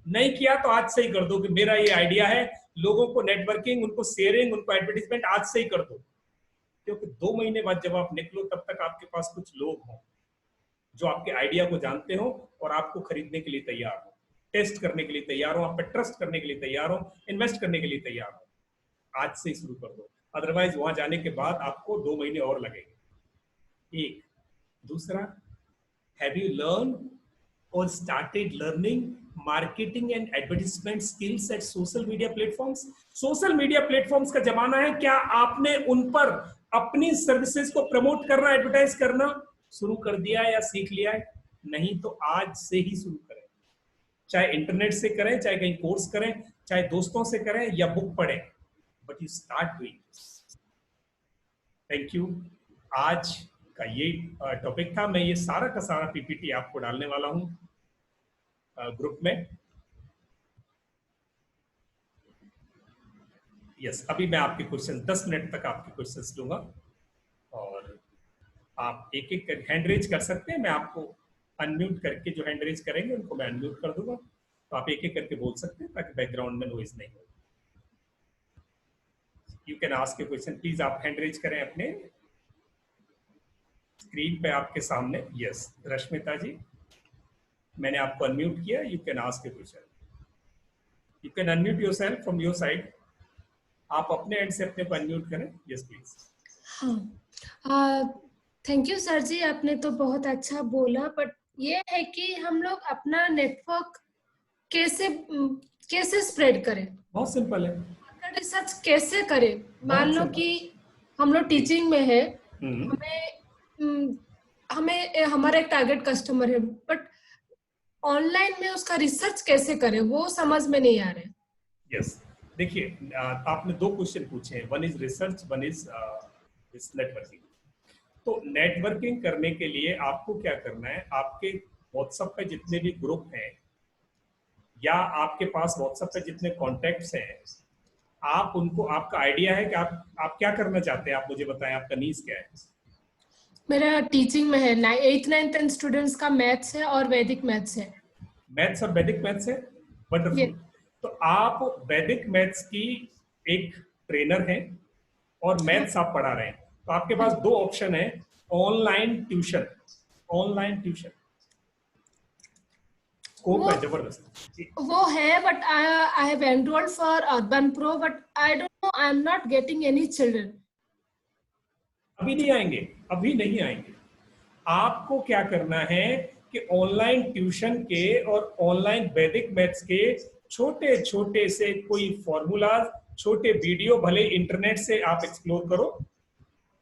Speaker 1: नहीं किया तो आज से ही कर दो कि मेरा ये आइडिया है, लोगों को नेटवर्किंग, उनको शेयरिंग, उनको एडवर्टीजमेंट आज से ही कर दो, क्योंकि 2 महीने बाद जब आप निकलो तब तक आपके पास कुछ लोग हों जो आपके आइडिया को जानते हो और आपको खरीदने के लिए तैयार हो। टेस्ट करने के लिए तैयार हो, आप पे ट्रस्ट करने के लिए तैयार हो, इन्वेस्ट करने के लिए तैयार हो, आज से ही शुरू कर दो। अदरवाइज वहां जाने के बाद आपको 2 महीने और लगेंगे। एक। दूसरा, हैव यू लर्न और started learning marketing and advertisement skills at social media platforms? Social media platforms का जमाना है, क्या आपने उन पर अपनी सर्विसेज को प्रमोट करना, एडवर्टाइज करना शुरू कर दिया है या सीख लिया है? नहीं तो आज से ही शुरू करें। चाहे इंटरनेट से करें, चाहे कहीं कोर्स करें, चाहे दोस्तों से करें या बुक पढ़ें, but you start doing. Thank you. आज का ये टॉपिक था। मैं ये सारा का सारा पीपीटी आपको डालने वाला हूं ग्रुप में। यस, अभी मैं आपके क्वेश्चन 10 मिनट तक आपके क्वेश्चंस लूंगा और आप एक एक हैंड रेज कर सकते हैं। मैं आपको अनम्यूट करके जो हैंड रेज करेंगे उनको मैं अनम्यूट कर दूंगा, तो आप एक एक करके बोल सकते हैं ताकि बैकग्राउंड में नॉइज नहीं हो। You can ask A question. Please आप हैंड रेज करें अपने स्क्रीन पे आपके सामने। यस, रश्मिता जी, मैंने आपको अनम्यूट किया। You can ask A question. You can unmute yourself from your side. आप अपने एंड से अपने को अनम्यूट करें। Yes please.
Speaker 7: हाँ, थैंक यू सर जी, आपने तो बहुत अच्छा बोला, बट ये है कि हम लोग अपना नेटवर्क कैसे स्प्रेड करें?
Speaker 1: बहुत सिंपल है।
Speaker 7: रिसर्च कैसे करें? मान लो कि हम लोग टीचिंग में है, हमें हमारा एक टारगेट कस्टमर है, बट ऑनलाइन में उसका रिसर्च कैसे करें वो समझ में नहीं आ रहा है।
Speaker 1: यस, देखिए आपने 2 क्वेश्चन पूछे हैं, one is research, one is networking. तो नेटवर्किंग करने के लिए आपको क्या करना है, आपके व्हाट्सएप पे जितने भी ग्रुप हैं या आपके पास व्हाट्सएप पे जितने कॉन्टेक्ट्स हैं, आप उनको, आपका आइडिया है कि आप क्या करना चाहते हैं, आप मुझे बताएं, आपका नीड्स क्या है?
Speaker 7: मेरा टीचिंग में है 8th 9th 10th स्टूडेंट्स का मैथ्स है और वैदिक मैथ्स है।
Speaker 1: मैथ्स और वैदिक मैथ्स है, वंडरफुल। तो आप वैदिक मैथ्स की एक ट्रेनर हैं और मैथ्स आप पढ़ा रहे हैं, तो आपके पास 2 ऑप्शन है, online tuition. Online tuition scope है जबरदस्त।
Speaker 7: वो है, but I have enrolled for urban pro, but I don't know, I am not getting any children.
Speaker 1: अभी नहीं आएंगे, अभी नहीं आएंगे। आपको क्या करना है कि ऑनलाइन ट्यूशन के और ऑनलाइन वैदिक मैथ्स के छोटे छोटे से कोई फॉर्मूलाज, छोटे वीडियो भले इंटरनेट से आप एक्सप्लोर करो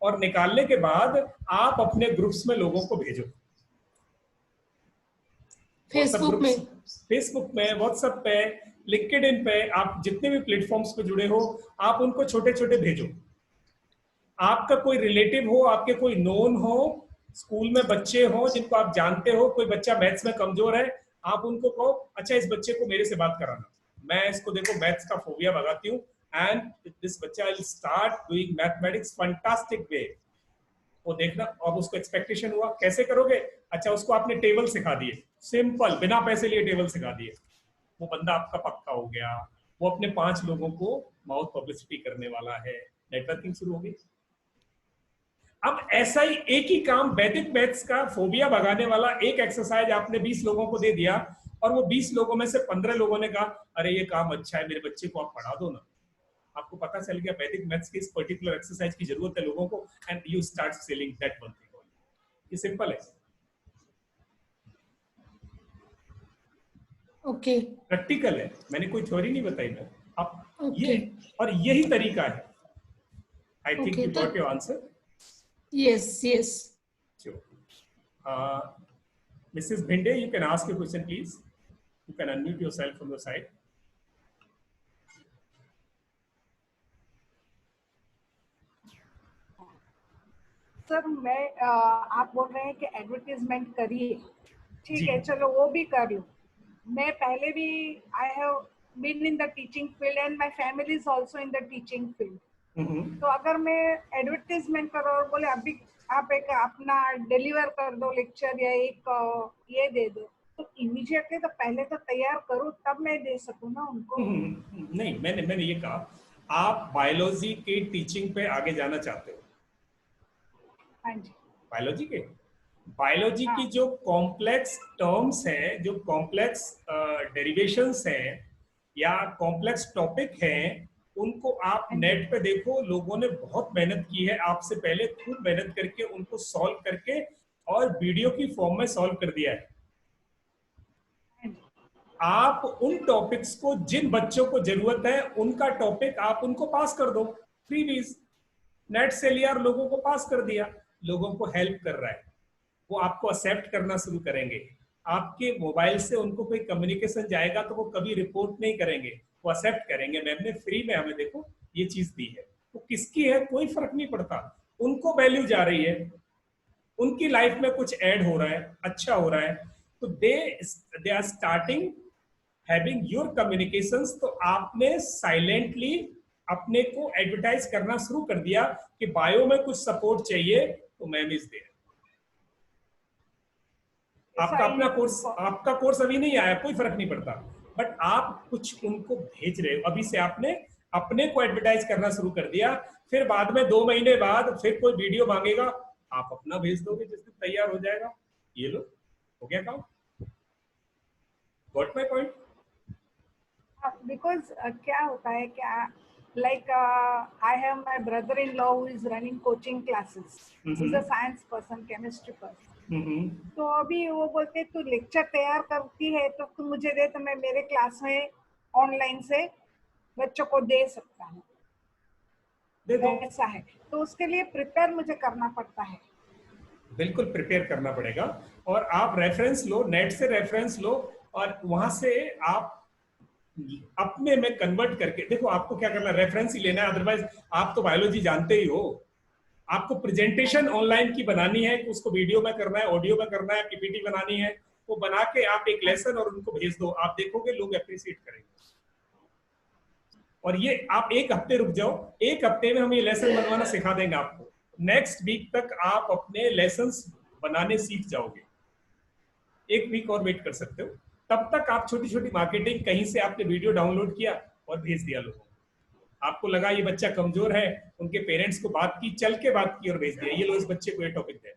Speaker 1: और निकालने के बाद आप अपने ग्रुप्स में लोगों को भेजो। फेसबुक में, व्हाट्सएप पे, लिंक्डइन पे, आप जितने भी प्लेटफॉर्म्स पे जुड़े हो, आप उनको छोटे छोटे भेजो। आपका कोई रिलेटिव हो, आपके कोई नोन हो, स्कूल में बच्चे हो जिनको आप जानते हो, कोई बच्चा मैथ्स में कमजोर है, आप उनको कहो, अच्छा इस बच्चे को मेरे से बात कराना, मैं इसको देखो मैथ्स का फोबिया भगाती हूँ, एंड दिस बच्चा will start doing mathematics fantastic way. वो देखना। अब उसको एक्सपेक्टेशन हुआ, कैसे करोगे? अच्छा, उसको आपने टेबल सिखा दिए, सिंपल, बिना पैसे लिए टेबल सिखा दिए, वो बंदा आपका पक्का हो गया, वो अपने 5 लोगों को माउथ पब्लिसिटी करने वाला है, नेटवर्किंग शुरू हो गई। अब ऐसा ही एक ही काम, वैदिक मैथ्स का फोबिया भगाने वाला एक एक्सरसाइज आपने 20 लोगों को दे दिया और वो 20 लोगों में से 15 लोगों ने कहा अरे ये काम अच्छा है, मेरे बच्चे को आप पढ़ा दो ना। आपको पता चल गया वैदिक मैथ्स के इस पर्टिकुलर एक्सरसाइज की जरूरत है लोगों को, and you start selling that one thing only. ये सिंपल है।
Speaker 7: ओके,
Speaker 1: प्रैक्टिकल है, मैंने कोई थ्योरी नहीं बताई मैं। आप ये और यही तरीका है। I think you got your answer.
Speaker 7: Yes, yes.
Speaker 1: Sure. Mrs. Bhinde, you can ask a question, please. You can unmute yourself from the side.
Speaker 3: Sir मैं आप बोल रहे हैं कि एडवर्टाइजमेंट करिए, ठीक है, चलो वो भी कर लूँ। मैं पहले भी I have been in the teaching field and my family is also in the teaching field. तो अगर मैं एडवर्टाइजमेंट करो और बोले अभी आप एक अपना डिलीवर कर दो लेक्चर या एक ये दे दो, तो इमीडिएटली तो पहले तो तैयार करूँ तब मैं दे सकूँ ना उनको।
Speaker 1: नहीं, मैंने ये कहा आप बायोलॉजी के टीचिंग पे आगे जाना चाहते हो।
Speaker 3: हाँ जी,
Speaker 1: बायोलॉजी के बायोलॉजी
Speaker 3: हाँ।
Speaker 1: की जो कॉम्प्लेक्स टर्म्स हैं, जो कॉम्प्लेक्स डेरिवेशंस हैं या कॉम्प्लेक्स टॉपिक हैं, उनको आप
Speaker 3: हाँ जी।
Speaker 1: नेट पे देखो, लोगों ने बहुत मेहनत की है आपसे पहले, खूब मेहनत करके उनको सॉल्व करके और वीडियो की फॉर्म में सॉल्व कर दिया है।
Speaker 3: हाँ जी।
Speaker 1: आप उन टॉपिक्स को, जिन बच्चों को जरूरत है उनका टॉपिक आप उनको पास कर दो, फ्रीबीज नेट से लिया और लोगों को पास कर दिया, लोगों को हेल्प कर रहा है, वो आपको एक्सेप्ट करना शुरू करेंगे। आपके मोबाइल से उनको कोई कम्युनिकेशन जाएगा तो वो कभी रिपोर्ट नहीं करेंगे, वो एक्सेप्ट करेंगे, मैम ने फ्री में हमें देखो ये चीज दी है, वो किसकी है कोई फर्क नहीं पड़ता, उनको वैल्यू जा रही है, उनकी लाइफ में कुछ ऐड हो रहा है, अच्छा हो रहा है, तो they are starting having your communications. तो आपने साइलेंटली अपने को एडवर्टाइज करना शुरू कर दिया कि बायो में कुछ सपोर्ट चाहिए तो मैम इज देयर। आपका कोर्स अभी नहीं आया, कोई फर्क नहीं पड़ता, बट आप कुछ उनको भेज रहे हो, अभी से आपने अपने को एडवर्टाइज करना शुरू कर दिया, फिर बाद में 2 महीने बाद फिर कोई वीडियो मांगेगा, आप अपना भेज दोगे जिस दिन तैयार हो जाएगा, ये लो हो गया काम। Got my point?
Speaker 3: बिकॉज क्या होता है, क्या like I have my brother-in-law who is running coaching classes. He's a science person, chemistry person. तो अभी वो बोलते तू लेक्चर तैयार करती है तो तू मुझे दे, तो मैं मेरे क्लास में ऑनलाइन से बच्चों को दे सकता हूँ, ऐसा है। तो उसके लिए प्रिपेयर मुझे करना पड़ता है।
Speaker 1: बिल्कुल प्रिपेयर करना पड़ेगा, और आप रेफरेंस लो, नेट से रेफरेंस लो और वहां से आप अपने में कन्वर्ट करके देखो। आपको क्या करना है, रेफरेंस ही लेना है, अदरवाइज आप तो बायोलॉजी जानते ही हो। आपको प्रेजेंटेशन ऑनलाइन की बनानी है, उसको वीडियो में करना है, ऑडियो में करना है, पीपीटी बनानी है, वो बना के आप एक लेसन और उनको भेज दो, आप देखोगे लोग अप्रिशिएट करेंगे। और ये आप एक हफ्ते रुक जाओ, एक हफ्ते में हम ये लेसन बनवाना सिखा देंगे आपको, नेक्स्ट वीक तक आप अपने लेसन्स बनाने सीख जाओगे। 1 वीक और वेट कर सकते हो, तब तक आप छोटी छोटी मार्केटिंग, कहीं से आपने वीडियो डाउनलोड किया और भेज दिया लोगों को, आपको लगा ये बच्चा कमजोर है, उनके पेरेंट्स को बात की, चल के बात की और भेज दिया, ये लो इस बच्चे को ये टॉपिक दे,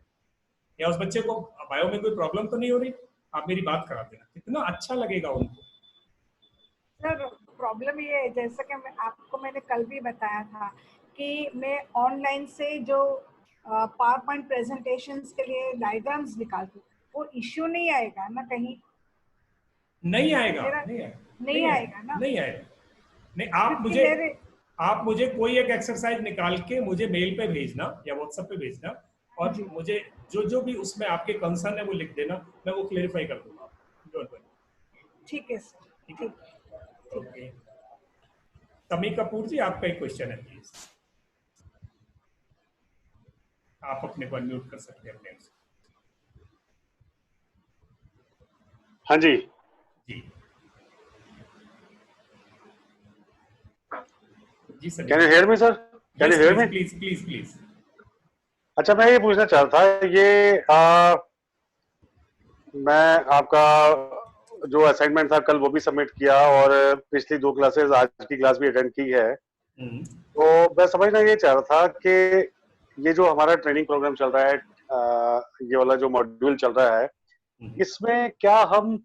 Speaker 1: या उस बच्चे को बायो में कोई प्रॉब्लम तो नहीं हो रही, आप मेरी बात करा देना, कितना अच्छा लगेगा उनको।
Speaker 3: सर प्रॉब्लम ये है, जैसा कि मैंने कल भी बताया था कि मैं ऑनलाइन से जो पावर पॉइंट प्रेजेंटेशंस के लिए डायग्राम्स निकालती हूँ, वो इश्यू नहीं आएगा ना कहीं?
Speaker 1: नहीं आएगा,
Speaker 3: नहीं आएगा ना? नहीं
Speaker 1: आएगा। नहीं, आप मुझे कोई एक एक्सरसाइज निकाल के मुझे मेल पे भेजना या व्हाट्सएप पे भेजना, और मुझे जो भी उसमें आपके कंसर्न है वो लिख देना, मैं वो क्लेरिफाई कर दूंगा। Don't worry.
Speaker 3: ठीक है सर, ठीक है।
Speaker 1: ओके, तमी कपूर जी, आपका एक क्वेश्चन है प्लीज, आप अपने को अनम्यूट कर सकते हैं अपने।
Speaker 5: हाँ जी
Speaker 1: जी जी sir.
Speaker 5: Can you hear me sir? Can you hear me?
Speaker 1: Please please please.
Speaker 5: अच्छा, मैं ये पूछना चाह रहा था, ये मैं आपका जो असाइनमेंट था कल वो भी सबमिट किया और पिछली 2 क्लासेस, आज की क्लास भी अटेंड की है। तो मैं समझना ये चाह रहा था कि ये जो हमारा ट्रेनिंग प्रोग्राम चल रहा है, ये वाला जो मॉड्यूल चल रहा है, इसमें क्या हम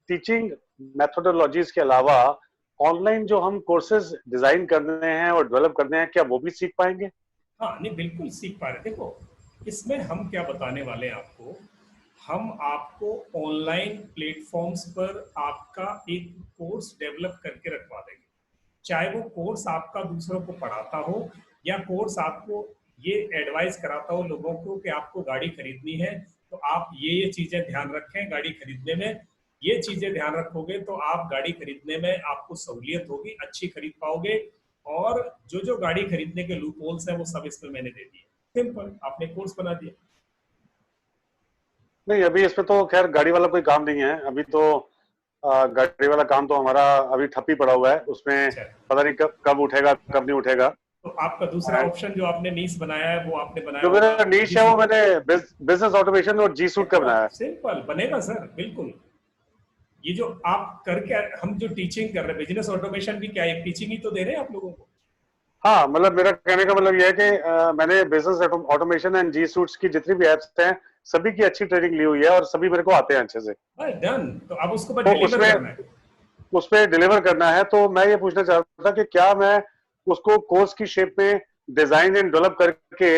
Speaker 5: टीचिंग मेथोडोलॉजीज के अलावा ऑनलाइन जो हम कोर्सेज डिजाइन करने हैं और डेवलप करने हैं, क्या वो भी सीख पाएंगे?
Speaker 1: हाँ, नहीं बिल्कुल सीख पा रहे। देखो इसमें हम क्या बताने वाले हैं आपको, हम आपको ऑनलाइन प्लेटफॉर्म्स पर आपका एक कोर्स डेवलप करके रखवा देंगे, चाहे वो कोर्स आपका दूसरों को पढ़ाता हो या कोर्स आपको ये एडवाइस कराता हो लोगों को कि आपको गाड़ी खरीदनी है तो आप ये चीजें ध्यान रखें, गाड़ी खरीदने में ये चीजें ध्यान रखोगे तो आप गाड़ी खरीदने में आपको सहूलियत होगी, अच्छी खरीद पाओगे, और जो गाड़ी खरीदने के लूप होल्स हैं वो सब इसमें मैंने दे दिए। सिंपल, आपने कोर्स बना दिया।
Speaker 5: नहीं, अभी इसमें तो खैर गाड़ी वाला कोई काम नहीं है, अभी तो गाड़ी वाला काम तो हमारा अभी ठप्पी पड़ा हुआ है, उसमें पता नहीं कब उठेगा कब नहीं उठेगा।
Speaker 1: तो आपका दूसरा ऑप्शन जो आपने नीश बनाया है वो आपने बनाया,
Speaker 5: जो मेरा नीश है वो मैंने बिजनेस ऑटोमेशन और जी सूट का बनाया है।
Speaker 1: सिंपल बनेगा सर, बिल्कुल। ये जो आप करके, हम जो टीचिंग कर रहे हैं बिजनेस ऑटोमेशन भी क्या एक टीचिंग ही तो दे रहे हैं आप लोगों को।
Speaker 5: हाँ, मतलब मेरा कहने का मतलब ये है कि मैंने business automation and G suites की जितनी भी एप्स हैं सभी की अच्छी ट्रेनिंग ली हुई है और सभी मेरे को आते हैं अच्छे से।
Speaker 1: डन। तो अब उसको बस
Speaker 5: तो
Speaker 1: डिलीवर करना है।
Speaker 5: उस पे डिलीवर करना है। तो मैं ये पूछना चाहता था कि क्या मैं उसको कोर्स की शेप में डिजाइन एंड डेवलप करके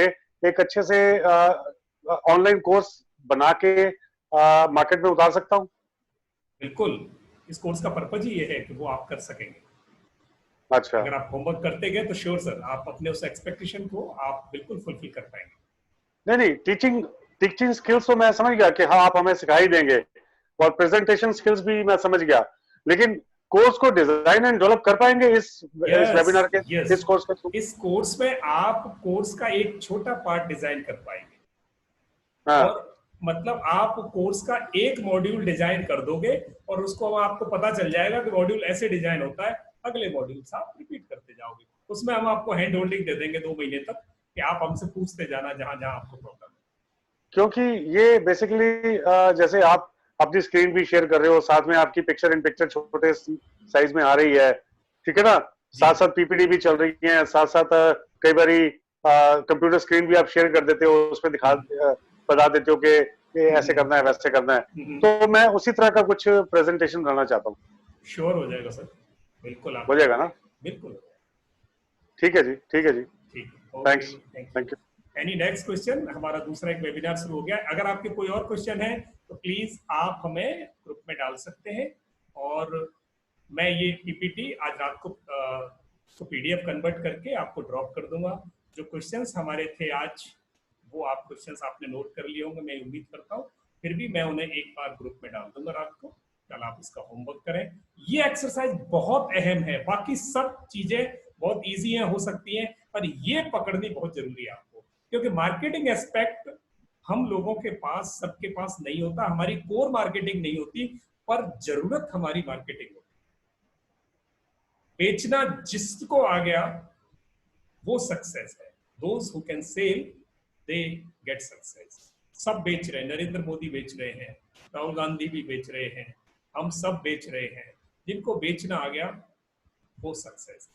Speaker 5: एक अच्छे से ऑनलाइन कोर्स बना के मार्केट में उतार सकता हूँ?
Speaker 1: बिल्कुल, इस कोर्स का पर्पज ही ये है कि वो आप कर सकेंगे।
Speaker 5: अच्छा,
Speaker 1: अगर आप होमवर्क करते गए तो श्योर सर आप अपने उस एक्सपेक्टेशन को आप बिल्कुल फुलफिल कर पाएंगे।
Speaker 5: नहीं टीचिंग स्किल्स तो मैं समझ गया कि हाँ आप हमें सिखा ही देंगे, और प्रेजेंटेशन स्किल्स भी मैं समझ गया, लेकिन कोर्स को डिजाइन एंड डेवलप कर पाएंगे इस वेबिनार के इस कोर्स के थ्रू?
Speaker 1: इस कोर्स में आप कोर्स का एक छोटा पार्ट डिजाइन कर पाएंगे।
Speaker 5: हाँ।
Speaker 1: और मतलब आप कोर्स का एक मॉड्यूल डिजाइन कर दोगे और उसको आपको पता चल जाएगा कि मॉड्यूल ऐसे डिजाइन होता है, अगले मॉड्यूल से आप रिपीट करते जाओगे। उसमें हम आपको हैंड होल्डिंग दे देंगे 2 महीने तक कि आप हमसे पूछते जाना जहां जहां आपको प्रॉब्लम है।
Speaker 5: क्योंकि ये बेसिकली जैसे आप अपनी स्क्रीन भी शेयर कर रहे हो, साथ में आपकी पिक्चर इन पिक्चर छोटे साइज में आ रही है, ठीक है ना, साथ साथ पीपीटी भी चल रही है, साथ साथ कई बारी कंप्यूटर स्क्रीन भी आप शेयर कर देते हो, उसमें बता देते हो कि ऐसे करना है वैसे करना है। तो मैं उसी तरह का कुछ प्रेजेंटेशन करना चाहता हूँ।
Speaker 1: श्योर हो जाएगा सर, बिल्कुल आप
Speaker 5: हो जाएगा ना?
Speaker 1: बिल्कुल।
Speaker 5: ठीक है जी, ठीक है जी,
Speaker 1: ठीक,
Speaker 5: thanks, thank you.
Speaker 1: Any next question? हमारा दूसरा एक वेबिनार शुरू हो गया। अगर आपके कोई और क्वेश्चन है तो प्लीज आप हमें ग्रुप में डाल सकते हैं, और मैं ये पीपीटी आज रात को पीडीएफ कन्वर्ट करके आपको ड्रॉप कर दूंगा। जो क्वेश्चंस हमारे थे आज वो आप क्वेश्चंस आपने नोट कर लिए होंगे, मैं उम्मीद करता हूँ। फिर भी मैं उन्हें एक बार ग्रुप में डाल दूंगा रात को, कल आप इसका होमवर्क करें। ये एक्सरसाइज बहुत अहम है, बाकी सब चीजें बहुत इजी हो सकती हैं, पर ये पकड़नी बहुत जरूरी है आपको, क्योंकि मार्केटिंग एस्पेक्ट हम लोगों के पास सबके पास नहीं होता। हमारी कोर मार्केटिंग नहीं होती, पर जरूरत हमारी मार्केटिंग होती। बेचना जिसको आ गया वो सक्सेस है। Those who can sell they get success. सब बेच रहे हैं, नरेंद्र मोदी बेच रहे हैं, राहुल गांधी भी बेच रहे हैं, हम सब बेच रहे हैं। जिनको बेचना आ गया वो सक्सेस।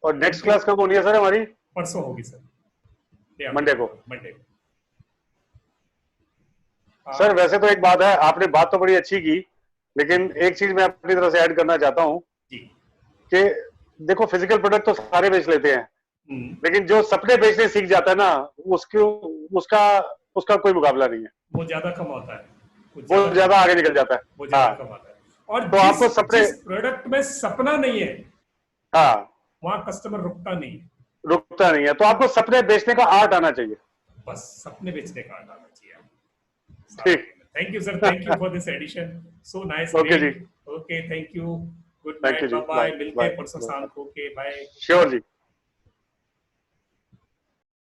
Speaker 5: और नेक्स्ट क्लास कब होनी है सर हमारी?
Speaker 1: परसों होगी सर,
Speaker 5: मंडे को।
Speaker 1: मंडे को।
Speaker 5: सर वैसे तो एक बात है, आपने बात तो बड़ी अच्छी की, लेकिन एक चीज मैं अपनी तरफ से ऐड करना चाहता हूँ कि देखो फिजिकल प्रोडक्ट तो सारे बेच लेते हैं, लेकिन जो सपने बेचने सीख जाता है ना, उसका कोई मुकाबला नहीं है।
Speaker 1: वो ज्यादा कमाता है,
Speaker 5: वो ज्यादा आगे निकल जाता है।
Speaker 1: वो ज्यादा कमाता है। और
Speaker 5: तो आपको सपने,
Speaker 1: जिस प्रोडक्ट में सपना नहीं है,
Speaker 5: हाँ,
Speaker 1: वहां कस्टमर रुकता नहीं है।
Speaker 5: तो आपको सपने बेचने का आर्ट आना चाहिए।
Speaker 1: बस सपने बेचने का आर्ट आना चाहिए।
Speaker 5: ठीक,
Speaker 1: thank you sir, thank you for this edition, so nice.
Speaker 5: Okay जी,
Speaker 1: okay, thank you, good
Speaker 5: thank you
Speaker 1: night,
Speaker 5: जी,
Speaker 1: बाय बाय। मिलते हैं परसों शाम को। Okay, bye.
Speaker 5: श्योर जी।